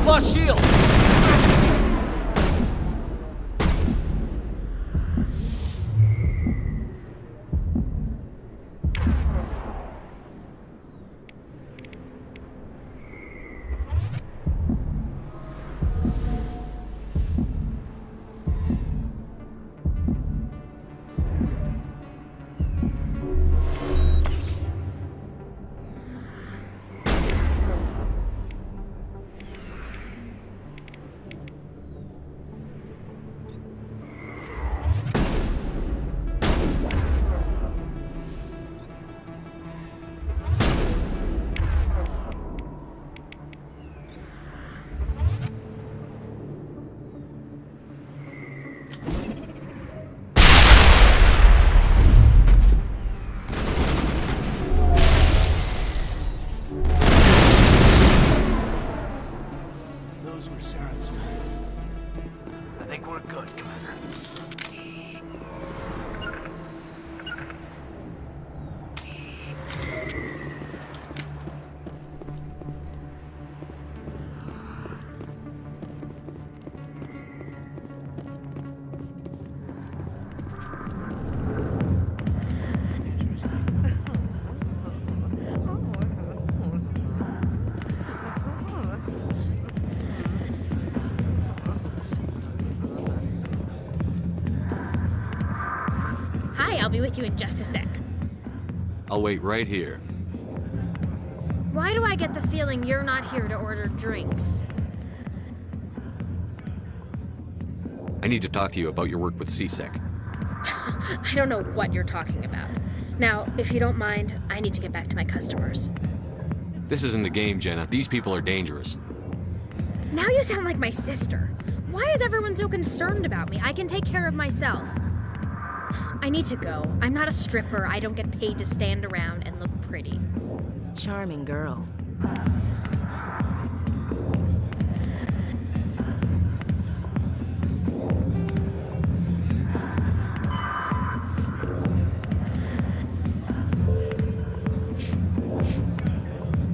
Lost shield! Those were Saren's men. I think we're good, Commander. I'll be with you in just a sec. I'll wait right here. Why do I get the feeling you're not here to order drinks? I need to talk to you about your work with CSEC. I don't know what you're talking about. Now, if you don't mind, I need to get back to my customers. This isn't a game, Jenna. These people are dangerous. Now you sound like my sister. Why is everyone so concerned about me? I can take care of myself. I need to go. I'm not a stripper. I don't get paid to stand around and look pretty. Charming girl.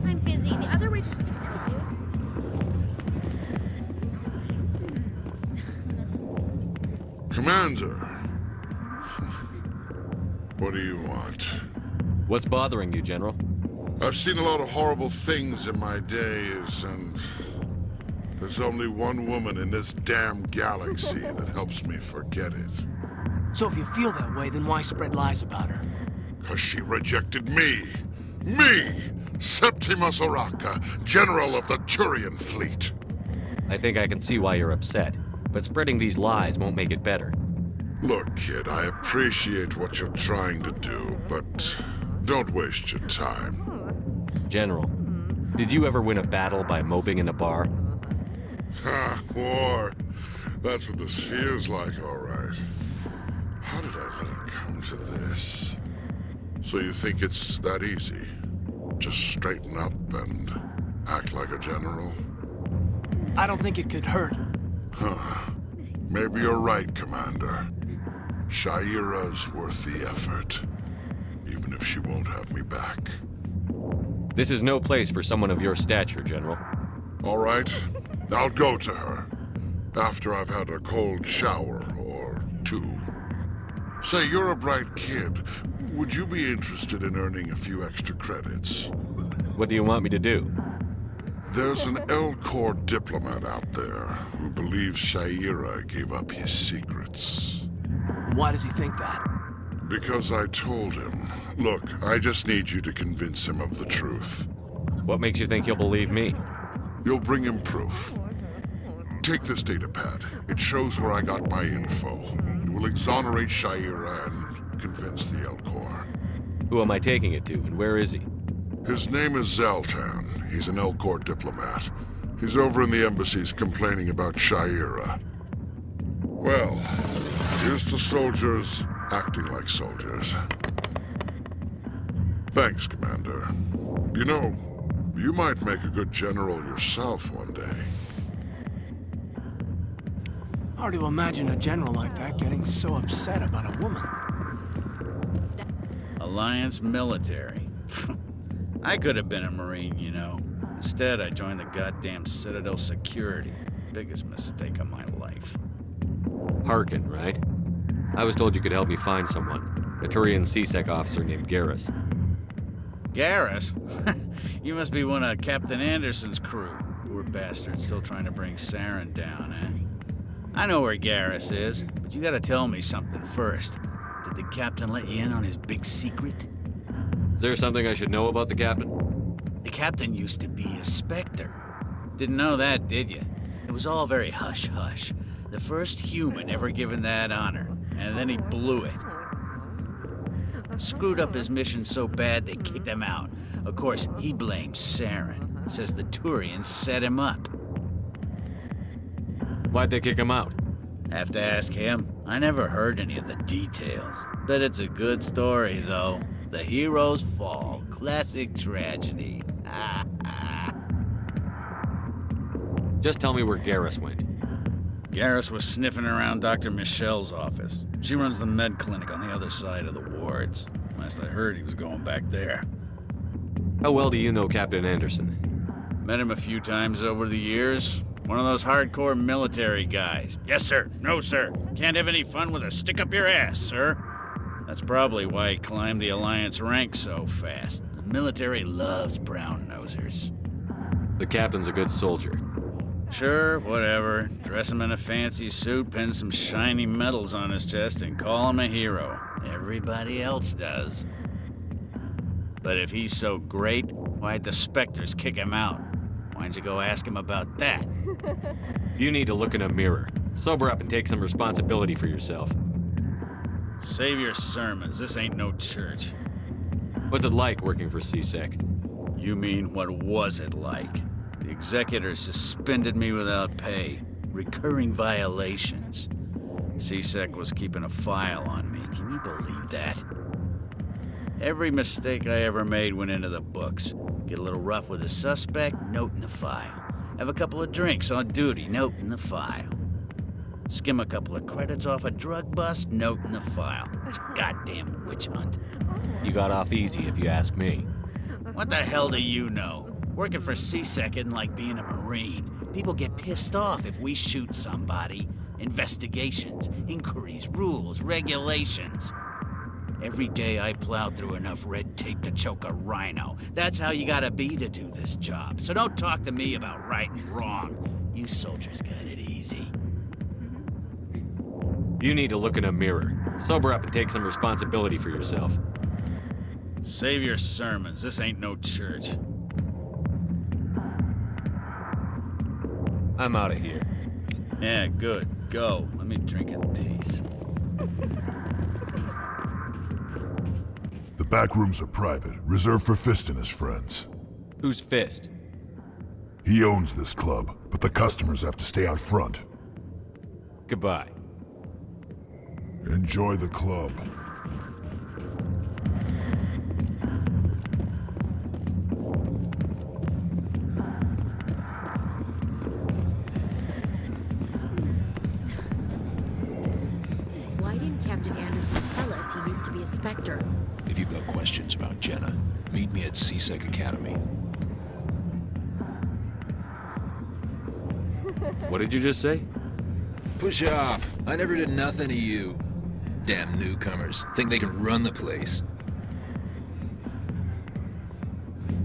I'm busy. The other waitresses can help you. Commander. What do you want? What's bothering you, General? I've seen a lot of horrible things in my days, and there's only one woman in this damn galaxy that helps me forget it. So if you feel that way, then why spread lies about her? 'Cause she rejected me! Me! Septimus Oraka, General of the Turian Fleet! I think I can see why you're upset, but spreading these lies won't make it better. Look, kid, I appreciate what you're trying to do, but don't waste your time. General, did you ever win a battle by moping in a bar? Ha, war. That's what this feels like, all right. How did I let it come to this? So you think it's that easy? Just straighten up and act like a general? I don't think it could hurt. Huh. Maybe you're right, Commander. Shaira's worth the effort, even if she won't have me back. This is no place for someone of your stature, General. All right, I'll go to her, after I've had a cold shower or two. Say, you're a bright kid. Would you be interested in earning a few extra credits? What do you want me to do? There's an L-Corps diplomat out there who believes Shaira gave up his secrets. Why does he think that? Because I told him. Look, I just need you to convince him of the truth. What makes you think he'll believe me? You'll bring him proof. Take this data pad. It shows where I got my info. It will exonerate Shaira and convince the L-Corps. Who am I taking it to, and where is he? His name is Zaltan. He's an L-Corps diplomat. He's over in the embassies complaining about Shaira. Well, here's to soldiers acting like soldiers. Thanks, Commander. You know, you might make a good general yourself one day. Hard to imagine a general like that getting so upset about a woman. Alliance military. I could have been a Marine, you know. Instead, I joined the goddamn Citadel security. Biggest mistake of my life. Harkin, right? I was told you could help me find someone. A Turian CSEC officer named Garrus. Garrus? You must be one of Captain Anderson's crew. Poor bastard, still trying to bring Saren down, eh? I know where Garrus is, but you gotta tell me something first. Did the captain let you in on his big secret? Is there something I should know about the captain? The captain used to be a Spectre. Didn't know that, did you? It was all very hush-hush. The first human ever given that honor, and then he blew it. Screwed up his mission so bad they kicked him out. Of course, he blames Saren. Says the Turians set him up. Why'd they kick him out? Have to ask him. I never heard any of the details. Bet it's a good story, though. The hero's fall. Classic tragedy. Just tell me where Garrus went. Garrus was sniffing around Dr. Michelle's office. She runs the med clinic on the other side of the wards. Last I heard, he was going back there. How well do you know Captain Anderson? Met him a few times over the years. One of those hardcore military guys. Yes, sir. No, sir. Can't have any fun with a stick up your ass, sir. That's probably why he climbed the Alliance ranks so fast. The military loves brown nosers. The captain's a good soldier. Sure, whatever. Dress him in a fancy suit, pin some shiny medals on his chest, and call him a hero. Everybody else does. But if he's so great, why'd the Spectres kick him out? Why'd you go ask him about that? You need to look in a mirror. Sober up and take some responsibility for yourself. Save your sermons. This ain't no church. What's it like working for CSEC? You mean, what was it like? The executors suspended me without pay. Recurring violations. CSEC was keeping a file on me. Can you believe that? Every mistake I ever made went into the books. Get a little rough with a suspect, note in the file. Have a couple of drinks on duty, note in the file. Skim a couple of credits off a drug bust, note in the file. It's a goddamn witch hunt. You got off easy, if you ask me. What the hell do you know? Working for CSEC isn't like being a Marine. People get pissed off if we shoot somebody. Investigations, inquiries, rules, regulations. Every day I plow through enough red tape to choke a rhino. That's how you gotta be to do this job. So don't talk to me about right and wrong. You soldiers got it easy. You need to look in a mirror. Sober up and take some responsibility for yourself. Save your sermons. This ain't no church. I'm out of here. Yeah, good. Go. Let me drink in peace. The back rooms are private, reserved for Fist and his friends. Who's Fist? He owns this club, but the customers have to stay out front. Goodbye. Enjoy the club. Why didn't Captain Anderson tell us he used to be a Spectre? If you've got questions about Jenna, meet me at CSEC Academy. What did you just say? Push off. I never did nothing to you. Damn newcomers. Think they can run the place.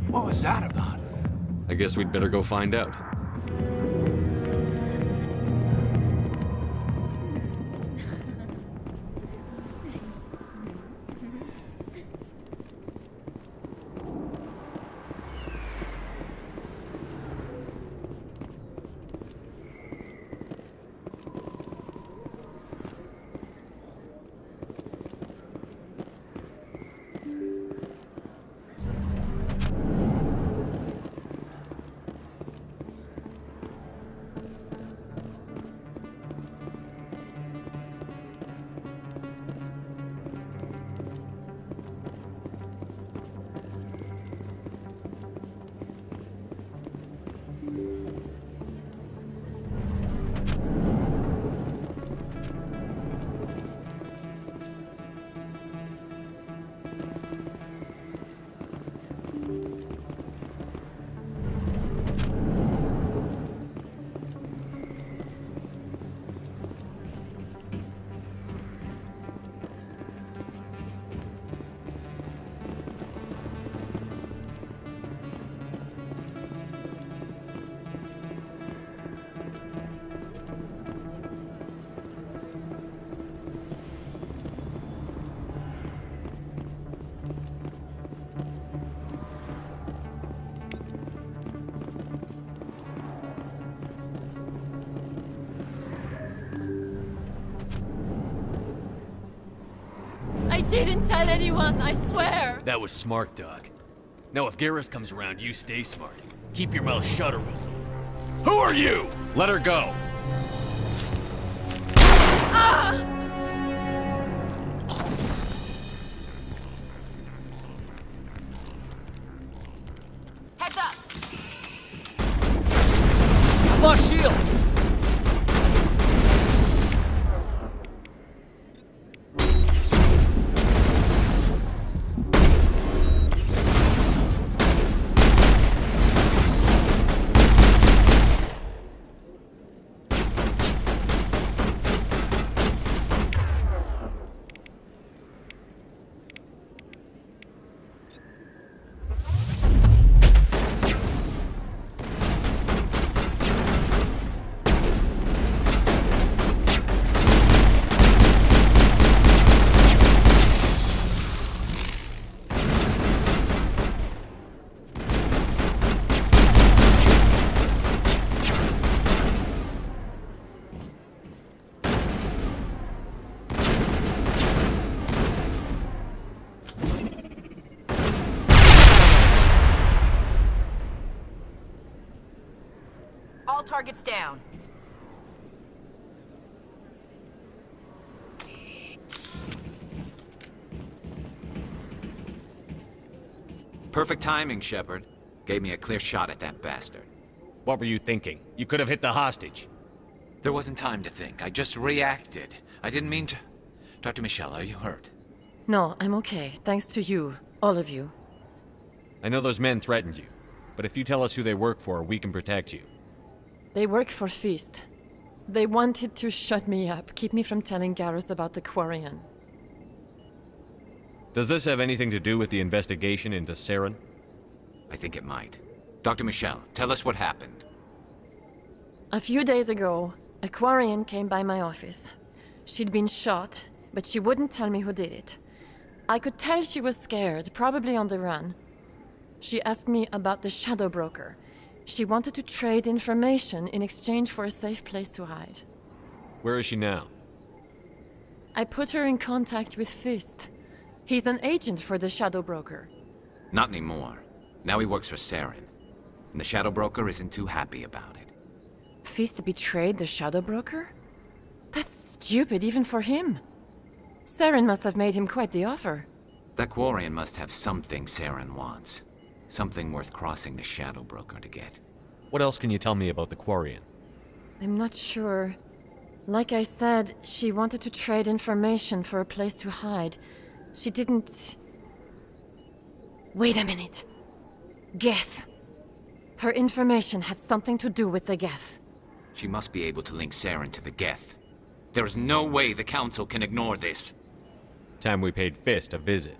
What was that about? I guess we'd better go find out. I didn't tell anyone, I swear! That was smart, Doc. Now if Garrus comes around, you stay smart. Keep your mouth shut or we'll... Who are you? Let her go! Ah! Heads up! Lost shields! targets down. Perfect timing, Shepard. Gave me a clear shot at that bastard. What were you thinking? You could have hit the hostage. There wasn't time to think. I just reacted. I didn't mean to... Dr. Michelle, are you hurt? No, I'm okay. Thanks to you. All of you. I know those men threatened you, but if you tell us who they work for, we can protect you. They work for Feast. They wanted to shut me up, keep me from telling Garrus about the Quarian. Does this have anything to do with the investigation into Saren? I think it might. Dr. Michelle, tell us what happened. A few days ago, a Quarian came by my office. She'd been shot, but she wouldn't tell me who did it. I could tell she was scared, probably on the run. She asked me about the Shadow Broker. She wanted to trade information in exchange for a safe place to hide. Where is she now? I put her in contact with Fist. He's an agent for the Shadow Broker. Not anymore. Now he works for Saren. And the Shadow Broker isn't too happy about it. Fist betrayed the Shadow Broker? That's stupid even for him. Saren must have made him quite the offer. That Quarian must have something Saren wants. Something worth crossing the Shadow Broker to get. What else can you tell me about the Quarian? I'm not sure. Like I said, she wanted to trade information for a place to hide. She didn't... Wait a minute. Geth. Her information had something to do with the Geth. She must be able to link Saren to the Geth. There is no way the Council can ignore this. Time we paid Fist a visit.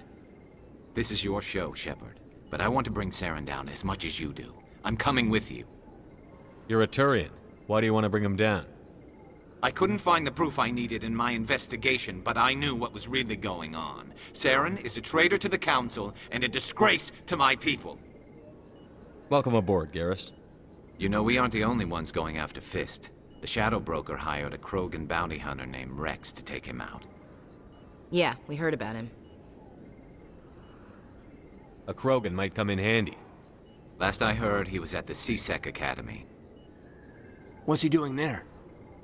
This is your show, Shepard. But I want to bring Saren down as much as you do. I'm coming with you. You're a Turian. Why do you want to bring him down? I couldn't find the proof I needed in my investigation, but I knew what was really going on. Saren is a traitor to the Council and a disgrace to my people. Welcome aboard, Garrus. You know, we aren't the only ones going after Fist. The Shadow Broker hired a Krogan bounty hunter named Rex to take him out. Yeah, we heard about him. A Krogan might come in handy. Last I heard, he was at the CSEC Academy. What's he doing there?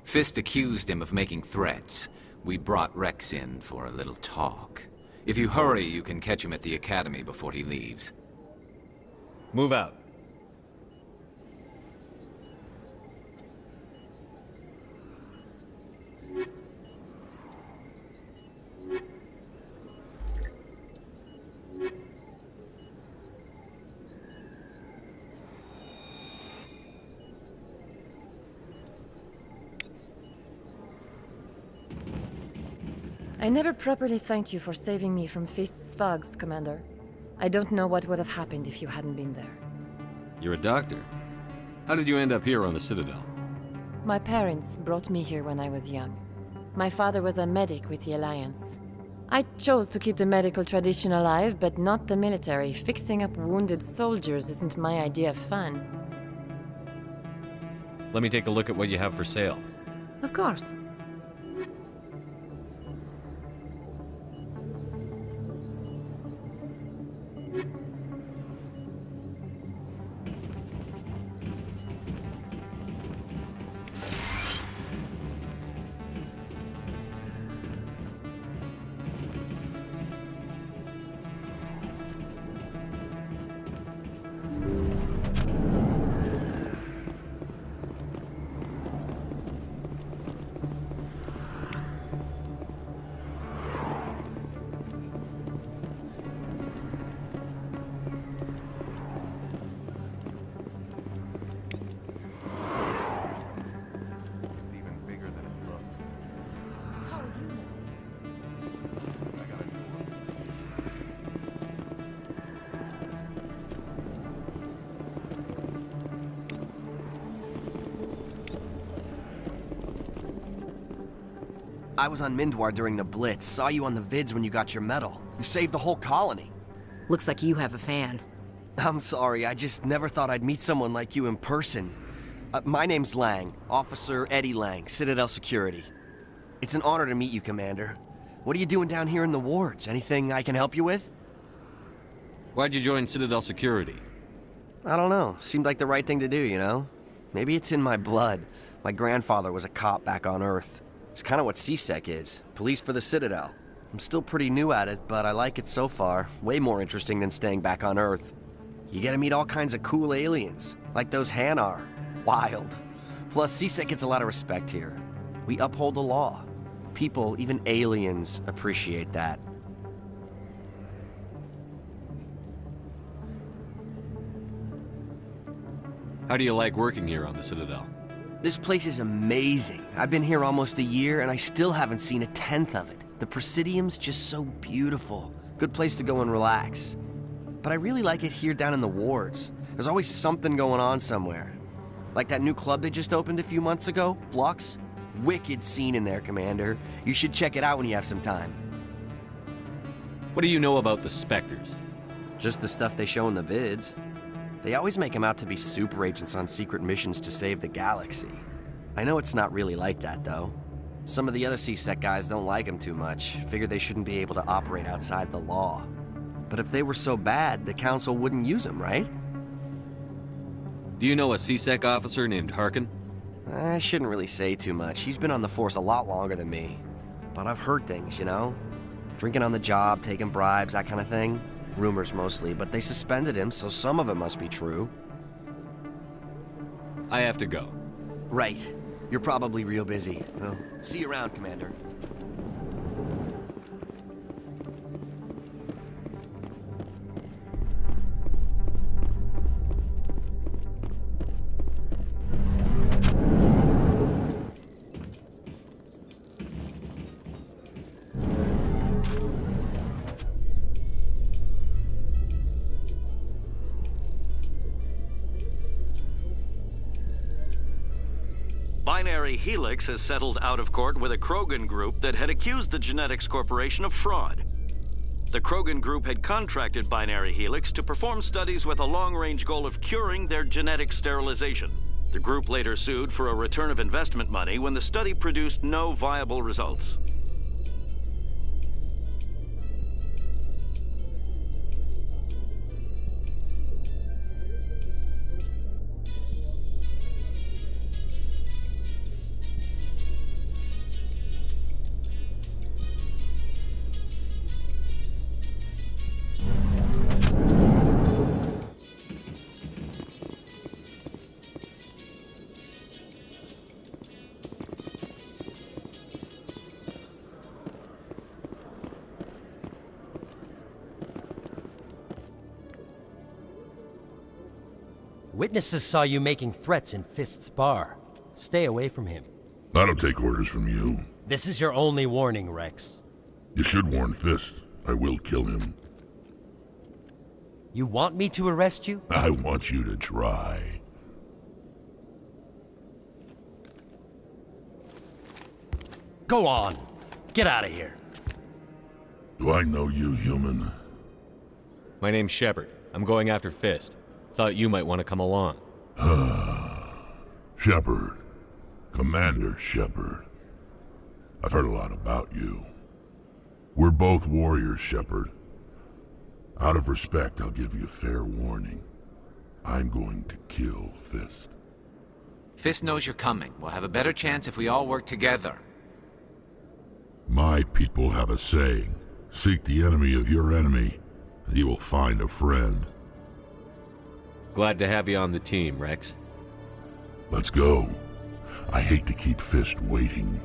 Fist accused him of making threats. We brought Rex in for a little talk. If you hurry, you can catch him at the Academy before he leaves. Move out. I never properly thanked you for saving me from Fist's thugs, Commander. I don't know what would have happened if you hadn't been there. You're a doctor. How did you end up here on the Citadel? My parents brought me here when I was young. My father was a medic with the Alliance. I chose to keep the medical tradition alive, but not the military. Fixing up wounded soldiers isn't my idea of fun. Let me take a look at what you have for sale. Of course. I was on Mindwar during the Blitz. Saw you on the vids when you got your medal. You saved the whole colony. Looks like you have a fan. I'm sorry, I just never thought I'd meet someone like you in person. My name's Lang, Officer Eddie Lang, Citadel Security. It's an honor to meet you, Commander. What are you doing down here in the wards? Anything I can help you with? Why'd you join Citadel Security? I don't know. Seemed like the right thing to do, you know? Maybe it's in my blood. My grandfather was a cop back on Earth. It's kind of what CSEC is. Police for the Citadel. I'm still pretty new at it, but I like it so far. Way more interesting than staying back on Earth. You get to meet all kinds of cool aliens, like those Hanar. Wild. Plus, CSEC gets a lot of respect here. We uphold the law. People, even aliens, appreciate that. How do you like working here on the Citadel? This place is amazing. I've been here almost a year, and I still haven't seen a tenth of it. The Presidium's just so beautiful. Good place to go and relax. But I really like it here down in the wards. There's always something going on somewhere. Like that new club they just opened a few months ago, Flux. Wicked scene in there, Commander. You should check it out when you have some time. What do you know about the Spectres? Just the stuff they show in the vids. They always make them out to be super agents on secret missions to save the galaxy. I know it's not really like that, though. Some of the other CSEC guys don't like them too much, figure they shouldn't be able to operate outside the law. But if they were so bad, the Council wouldn't use them, right? Do you know a CSEC officer named Harkin? I shouldn't really say too much. He's been on the force a lot longer than me. But I've heard things, you know? Drinking on the job, taking bribes, that kind of thing. Rumors mostly, but they suspended him, so some of it must be true. I have to go. Right. You're probably real busy. Well, see you around, Commander. Binary Helix has settled out of court with a Krogan group that had accused the Genetics Corporation of fraud. The Krogan group had contracted Binary Helix to perform studies with a long-range goal of curing their genetic sterilization. The group later sued for a return of investment money when the study produced no viable results. Witnesses saw you making threats in Fist's bar. Stay away from him. I don't take orders from you. This is your only warning, Rex. You should warn Fist. I will kill him. You want me to arrest you? I want you to try. Go on. Get out of here. Do I know you, human? My name's Shepard. I'm going after Fist. Thought you might want to come along. Shepard. Commander Shepard. I've heard a lot about you. We're both warriors, Shepard. Out of respect, I'll give you a fair warning. I'm going to kill Fist. Fist knows you're coming. We'll have a better chance if we all work together. My people have a saying. Seek the enemy of your enemy, and you will find a friend. Glad to have you on the team, Rex. Let's go. I hate to keep Fist waiting.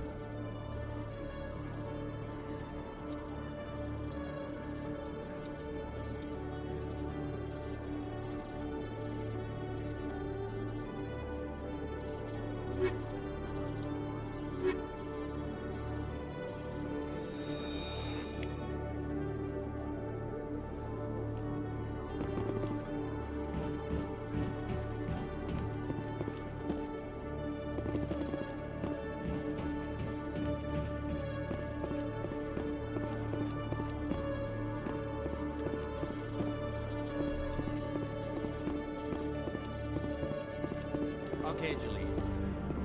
Okay, Jaleel.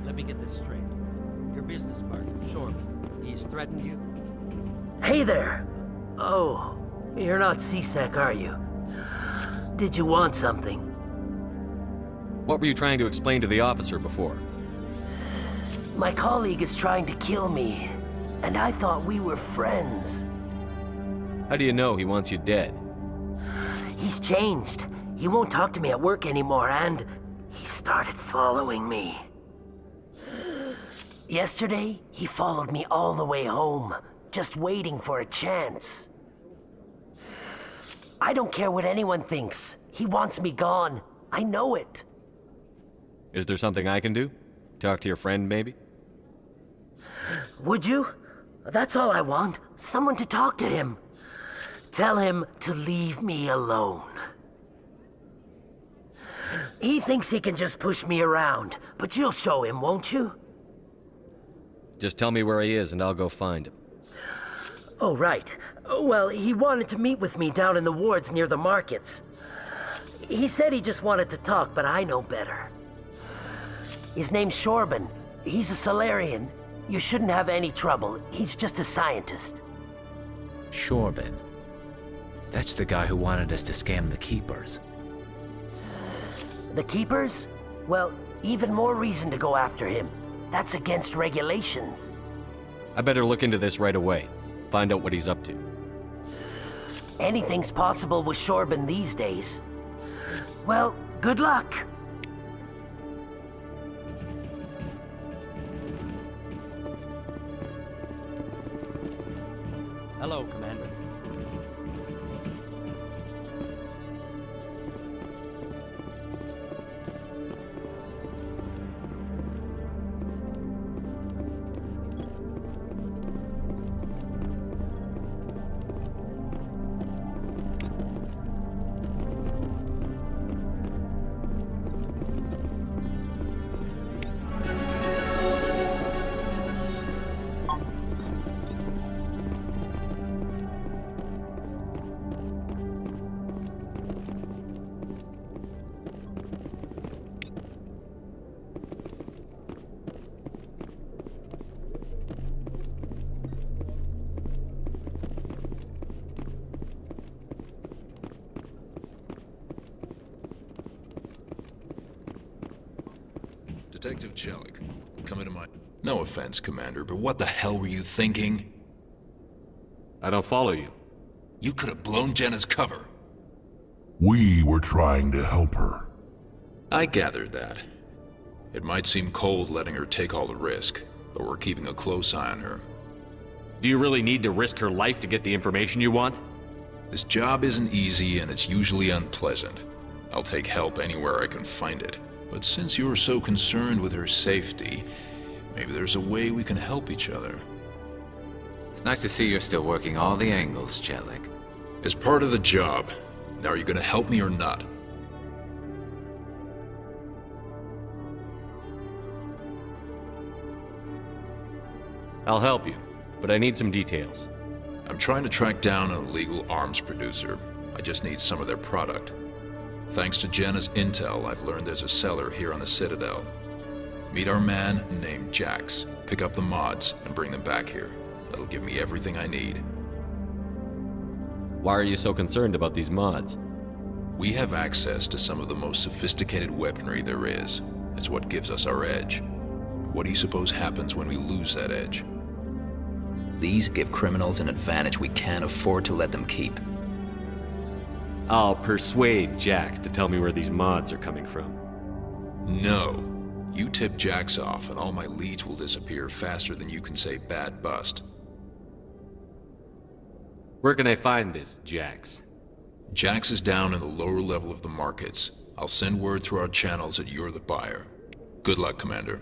Let me get this straight. Your business partner, Shoreman, he's threatened you? Hey there! Oh, you're not CSEC, are you? Did you want something? What were you trying to explain to the officer before? My colleague is trying to kill me, and I thought we were friends. How do you know he wants you dead? He's changed. He won't talk to me at work anymore, and he started following me. Yesterday, he followed me all the way home, just waiting for a chance. I don't care what anyone thinks. He wants me gone. I know it. Is there something I can do? Talk to your friend, maybe? Would you? That's all I want. Someone to talk to him. Tell him to leave me alone. He thinks he can just push me around, but you'll show him, won't you? Just tell me where he is and I'll go find him. Oh, right. Well, he wanted to meet with me down in the wards near the markets. He said he just wanted to talk, but I know better. His name's Shorban. He's a Solarian. You shouldn't have any trouble. He's just a scientist. Shorban. That's the guy who wanted us to scam the Keepers. The Keepers? Well, even more reason to go after him. That's against regulations. I better look into this right away. Find out what he's up to. Anything's possible with Shorban these days. Well, good luck. Hello, Commander. Detective Chelik, come into my... No offense, Commander, but what the hell were you thinking? I don't follow you. You could have blown Jenna's cover. We were trying to help her. I gathered that. It might seem cold letting her take all the risk, but we're keeping a close eye on her. Do you really need to risk her life to get the information you want? This job isn't easy and it's usually unpleasant. I'll take help anywhere I can find it. But since you're so concerned with her safety, maybe there's a way we can help each other. It's nice to see you're still working all the angles, Chelik. As part of the job. Now are you gonna help me or not? I'll help you, but I need some details. I'm trying to track down an illegal arms producer. I just need some of their product. Thanks to Jenna's intel, I've learned there's a seller here on the Citadel. Meet our man named Jax, pick up the mods, and bring them back here. That'll give me everything I need. Why are you so concerned about these mods? We have access to some of the most sophisticated weaponry there is. It's what gives us our edge. What do you suppose happens when we lose that edge? These give criminals an advantage we can't afford to let them keep. I'll persuade Jax to tell me where these mods are coming from. No. You tip Jax off and all my leads will disappear faster than you can say bad bust. Where can I find this Jax? Jax is down in the lower level of the markets. I'll send word through our channels that you're the buyer. Good luck, Commander.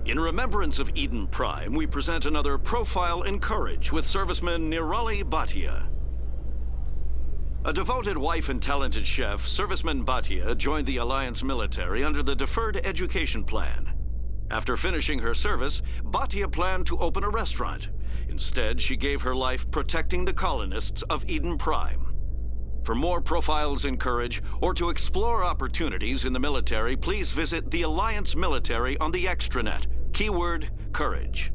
In remembrance of Eden Prime, we present another Profile in Courage with serviceman Nirali Bhatia. A devoted wife and talented chef, Serviceman Bhatia joined the Alliance military under the Deferred Education Plan. After finishing her service, Bhatia planned to open a restaurant. Instead, she gave her life protecting the colonists of Eden Prime. For more Profiles in Courage, or to explore opportunities in the military, please visit the Alliance military on the extranet. Keyword, Courage.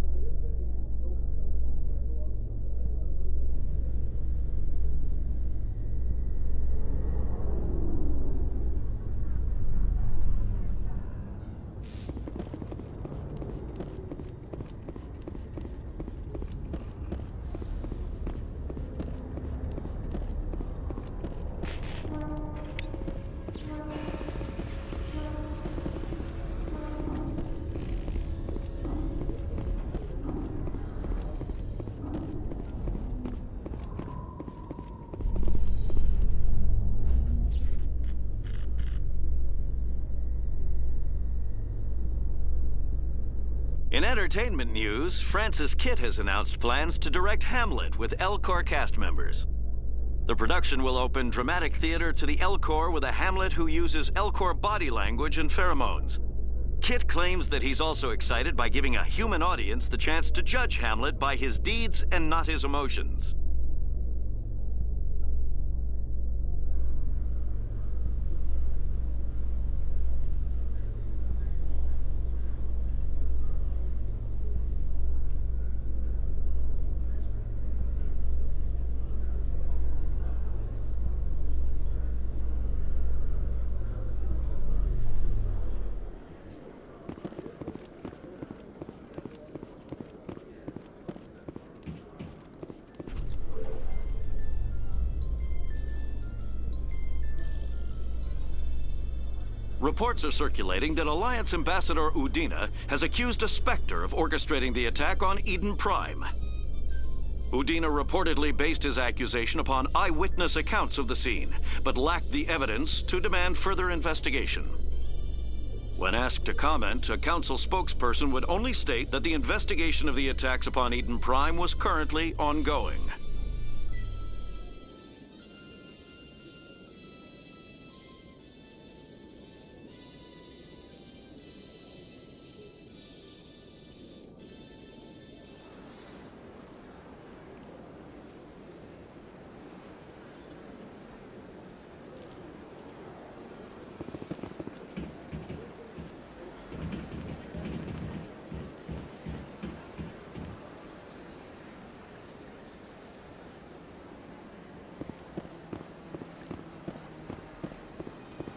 In entertainment news, Francis Kitt has announced plans to direct Hamlet with El Corps cast members. The production will open dramatic theater to the El Corps with a Hamlet who uses El Corps body language and pheromones. Kitt claims that he's also excited by giving a human audience the chance to judge Hamlet by his deeds and not his emotions. Reports are circulating that Alliance Ambassador Udina has accused a Spectre of orchestrating the attack on Eden Prime. Udina reportedly based his accusation upon eyewitness accounts of the scene, but lacked the evidence to demand further investigation. When asked to comment, a council spokesperson would only state that the investigation of the attacks upon Eden Prime was currently ongoing.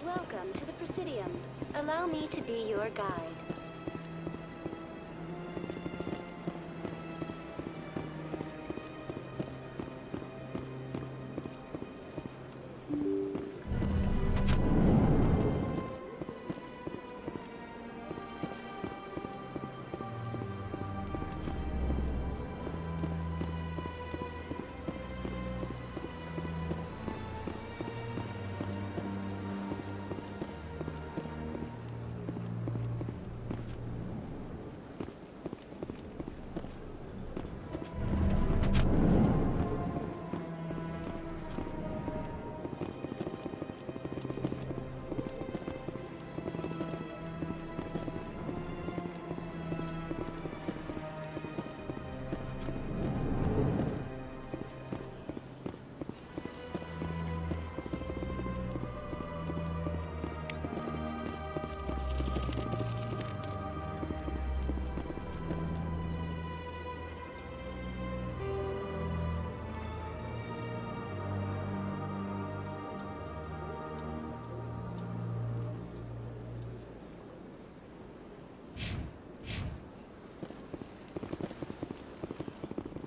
Welcome to the Presidium. Allow me to be your guide.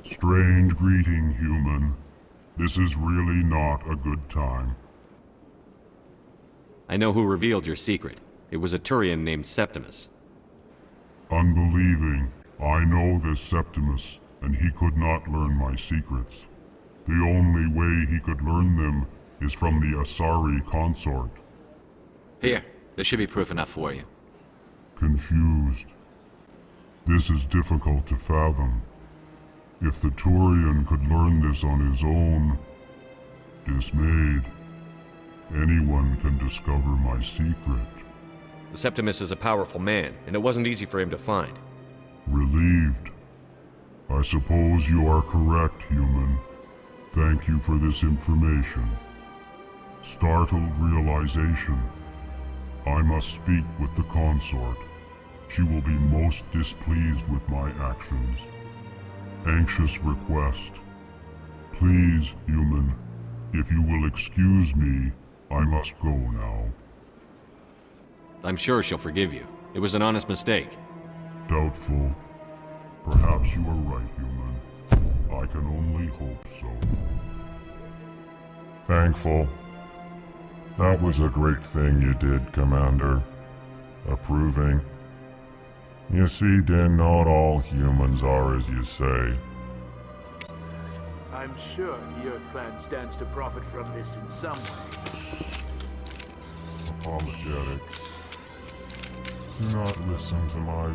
Strange greeting, human. This is really not a good time. I know who revealed your secret. It was a Turian named Septimus. Unbelieving. I know this Septimus, and he could not learn my secrets. The only way he could learn them is from the Asari consort. Here, there should be proof enough for you. Confused. This is difficult to fathom. If the Turian could learn this on his own, dismayed, anyone can discover my secret. The Septimus is a powerful man, and it wasn't easy for him to find. Relieved. I suppose you are correct, human. Thank you for this information. Startled realization. I must speak with the consort. She will be most displeased with my actions. Anxious request. Please, human, if you will excuse me, I must go now. I'm sure she'll forgive you. It was an honest mistake. Doubtful. Perhaps you are right, human. I can only hope so. Thankful. That was a great thing you did, Commander. Approving. You see, Din, not all humans are as you say. I'm sure the Earth Clan stands to profit from this in some way. Apologetic. Do not listen to my...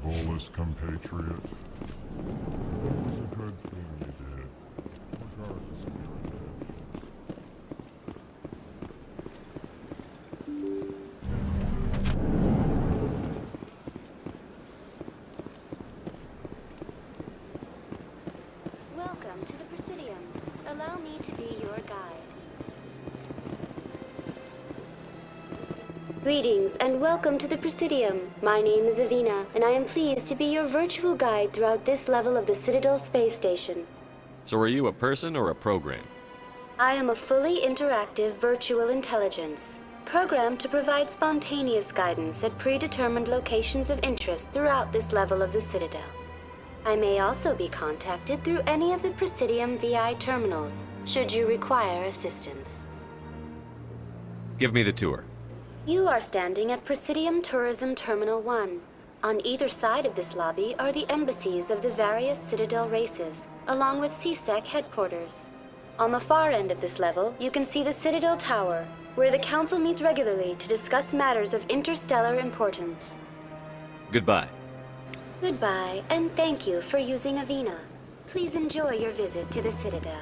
Volus compatriot. It was a good thing you did, regardless of your intentions. Welcome to the Presidium. Allow me to be your guide. Greetings and welcome to the Presidium. My name is Avina, and I am pleased to be your virtual guide throughout this level of the Citadel space station. So are you a person or a program? I am a fully interactive virtual intelligence, programmed to provide spontaneous guidance at predetermined locations of interest throughout this level of the Citadel. I may also be contacted through any of the Presidium VI terminals, should you require assistance. Give me the tour. You are standing at Presidium Tourism Terminal 1. On either side of this lobby are the embassies of the various Citadel races, along with CSEC headquarters. On the far end of this level, you can see the Citadel Tower, where the Council meets regularly to discuss matters of interstellar importance. Goodbye. Goodbye, and thank you for using Avina. Please enjoy your visit to the Citadel.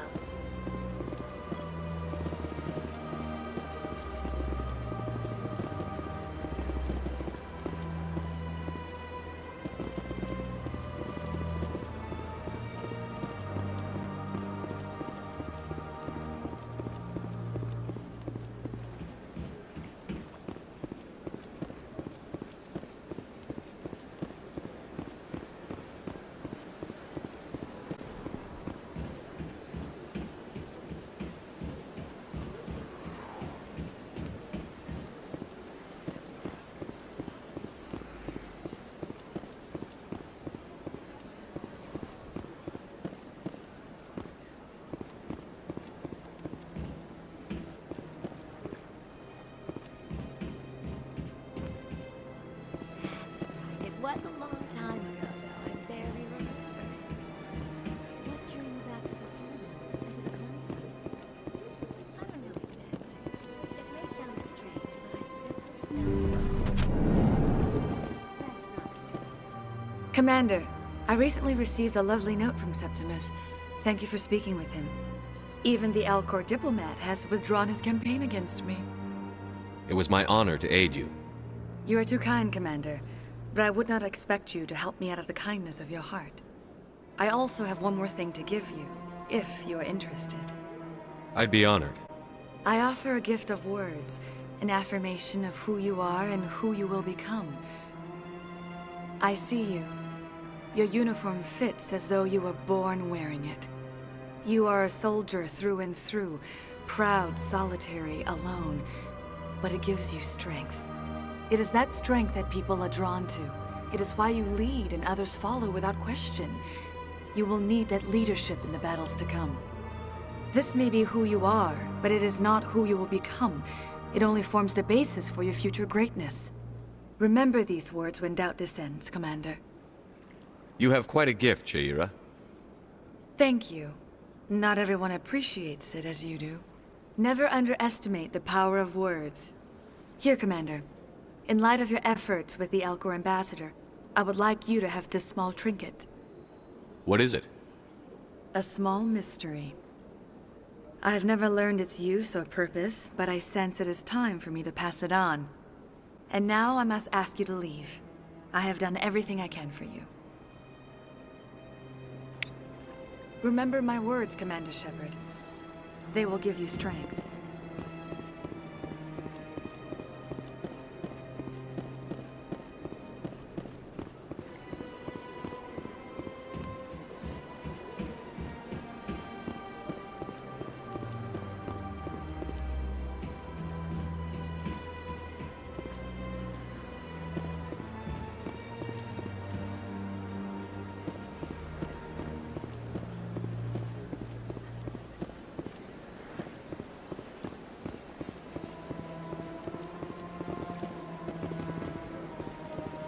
It was a long time ago, though. I barely remember. What drew you back to the cinema and to the concert? I don't know exactly. It may sound strange, but I simply felt... That's not strange. Commander, I recently received a lovely note from Septimus. Thank you for speaking with him. Even the Alcor diplomat has withdrawn his campaign against me. It was my honor to aid you. You are too kind, Commander. But I would not expect you to help me out of the kindness of your heart. I also have one more thing to give you, if you are interested. I'd be honored. I offer a gift of words, an affirmation of who you are and who you will become. I see you. Your uniform fits as though you were born wearing it. You are a soldier through and through, proud, solitary, alone, but it gives you strength. It is that strength that people are drawn to. It is why you lead and others follow without question. You will need that leadership in the battles to come. This may be who you are, but it is not who you will become. It only forms the basis for your future greatness. Remember these words when doubt descends, Commander. You have quite a gift, Shaira. Thank you. Not everyone appreciates it as you do. Never underestimate the power of words. Here, Commander. In light of your efforts with the Elcor ambassador, I would like you to have this small trinket. What is it? A small mystery. I have never learned its use or purpose, but I sense it is time for me to pass it on. And now I must ask you to leave. I have done everything I can for you. Remember my words, Commander Shepard. They will give you strength.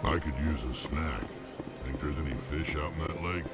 I could use a snack. Think there's any fish out in that lake?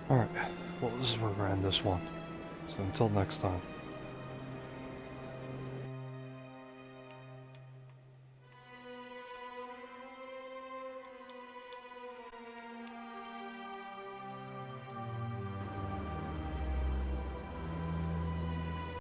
Alright, well this is where we're gonna end this one. So until next time.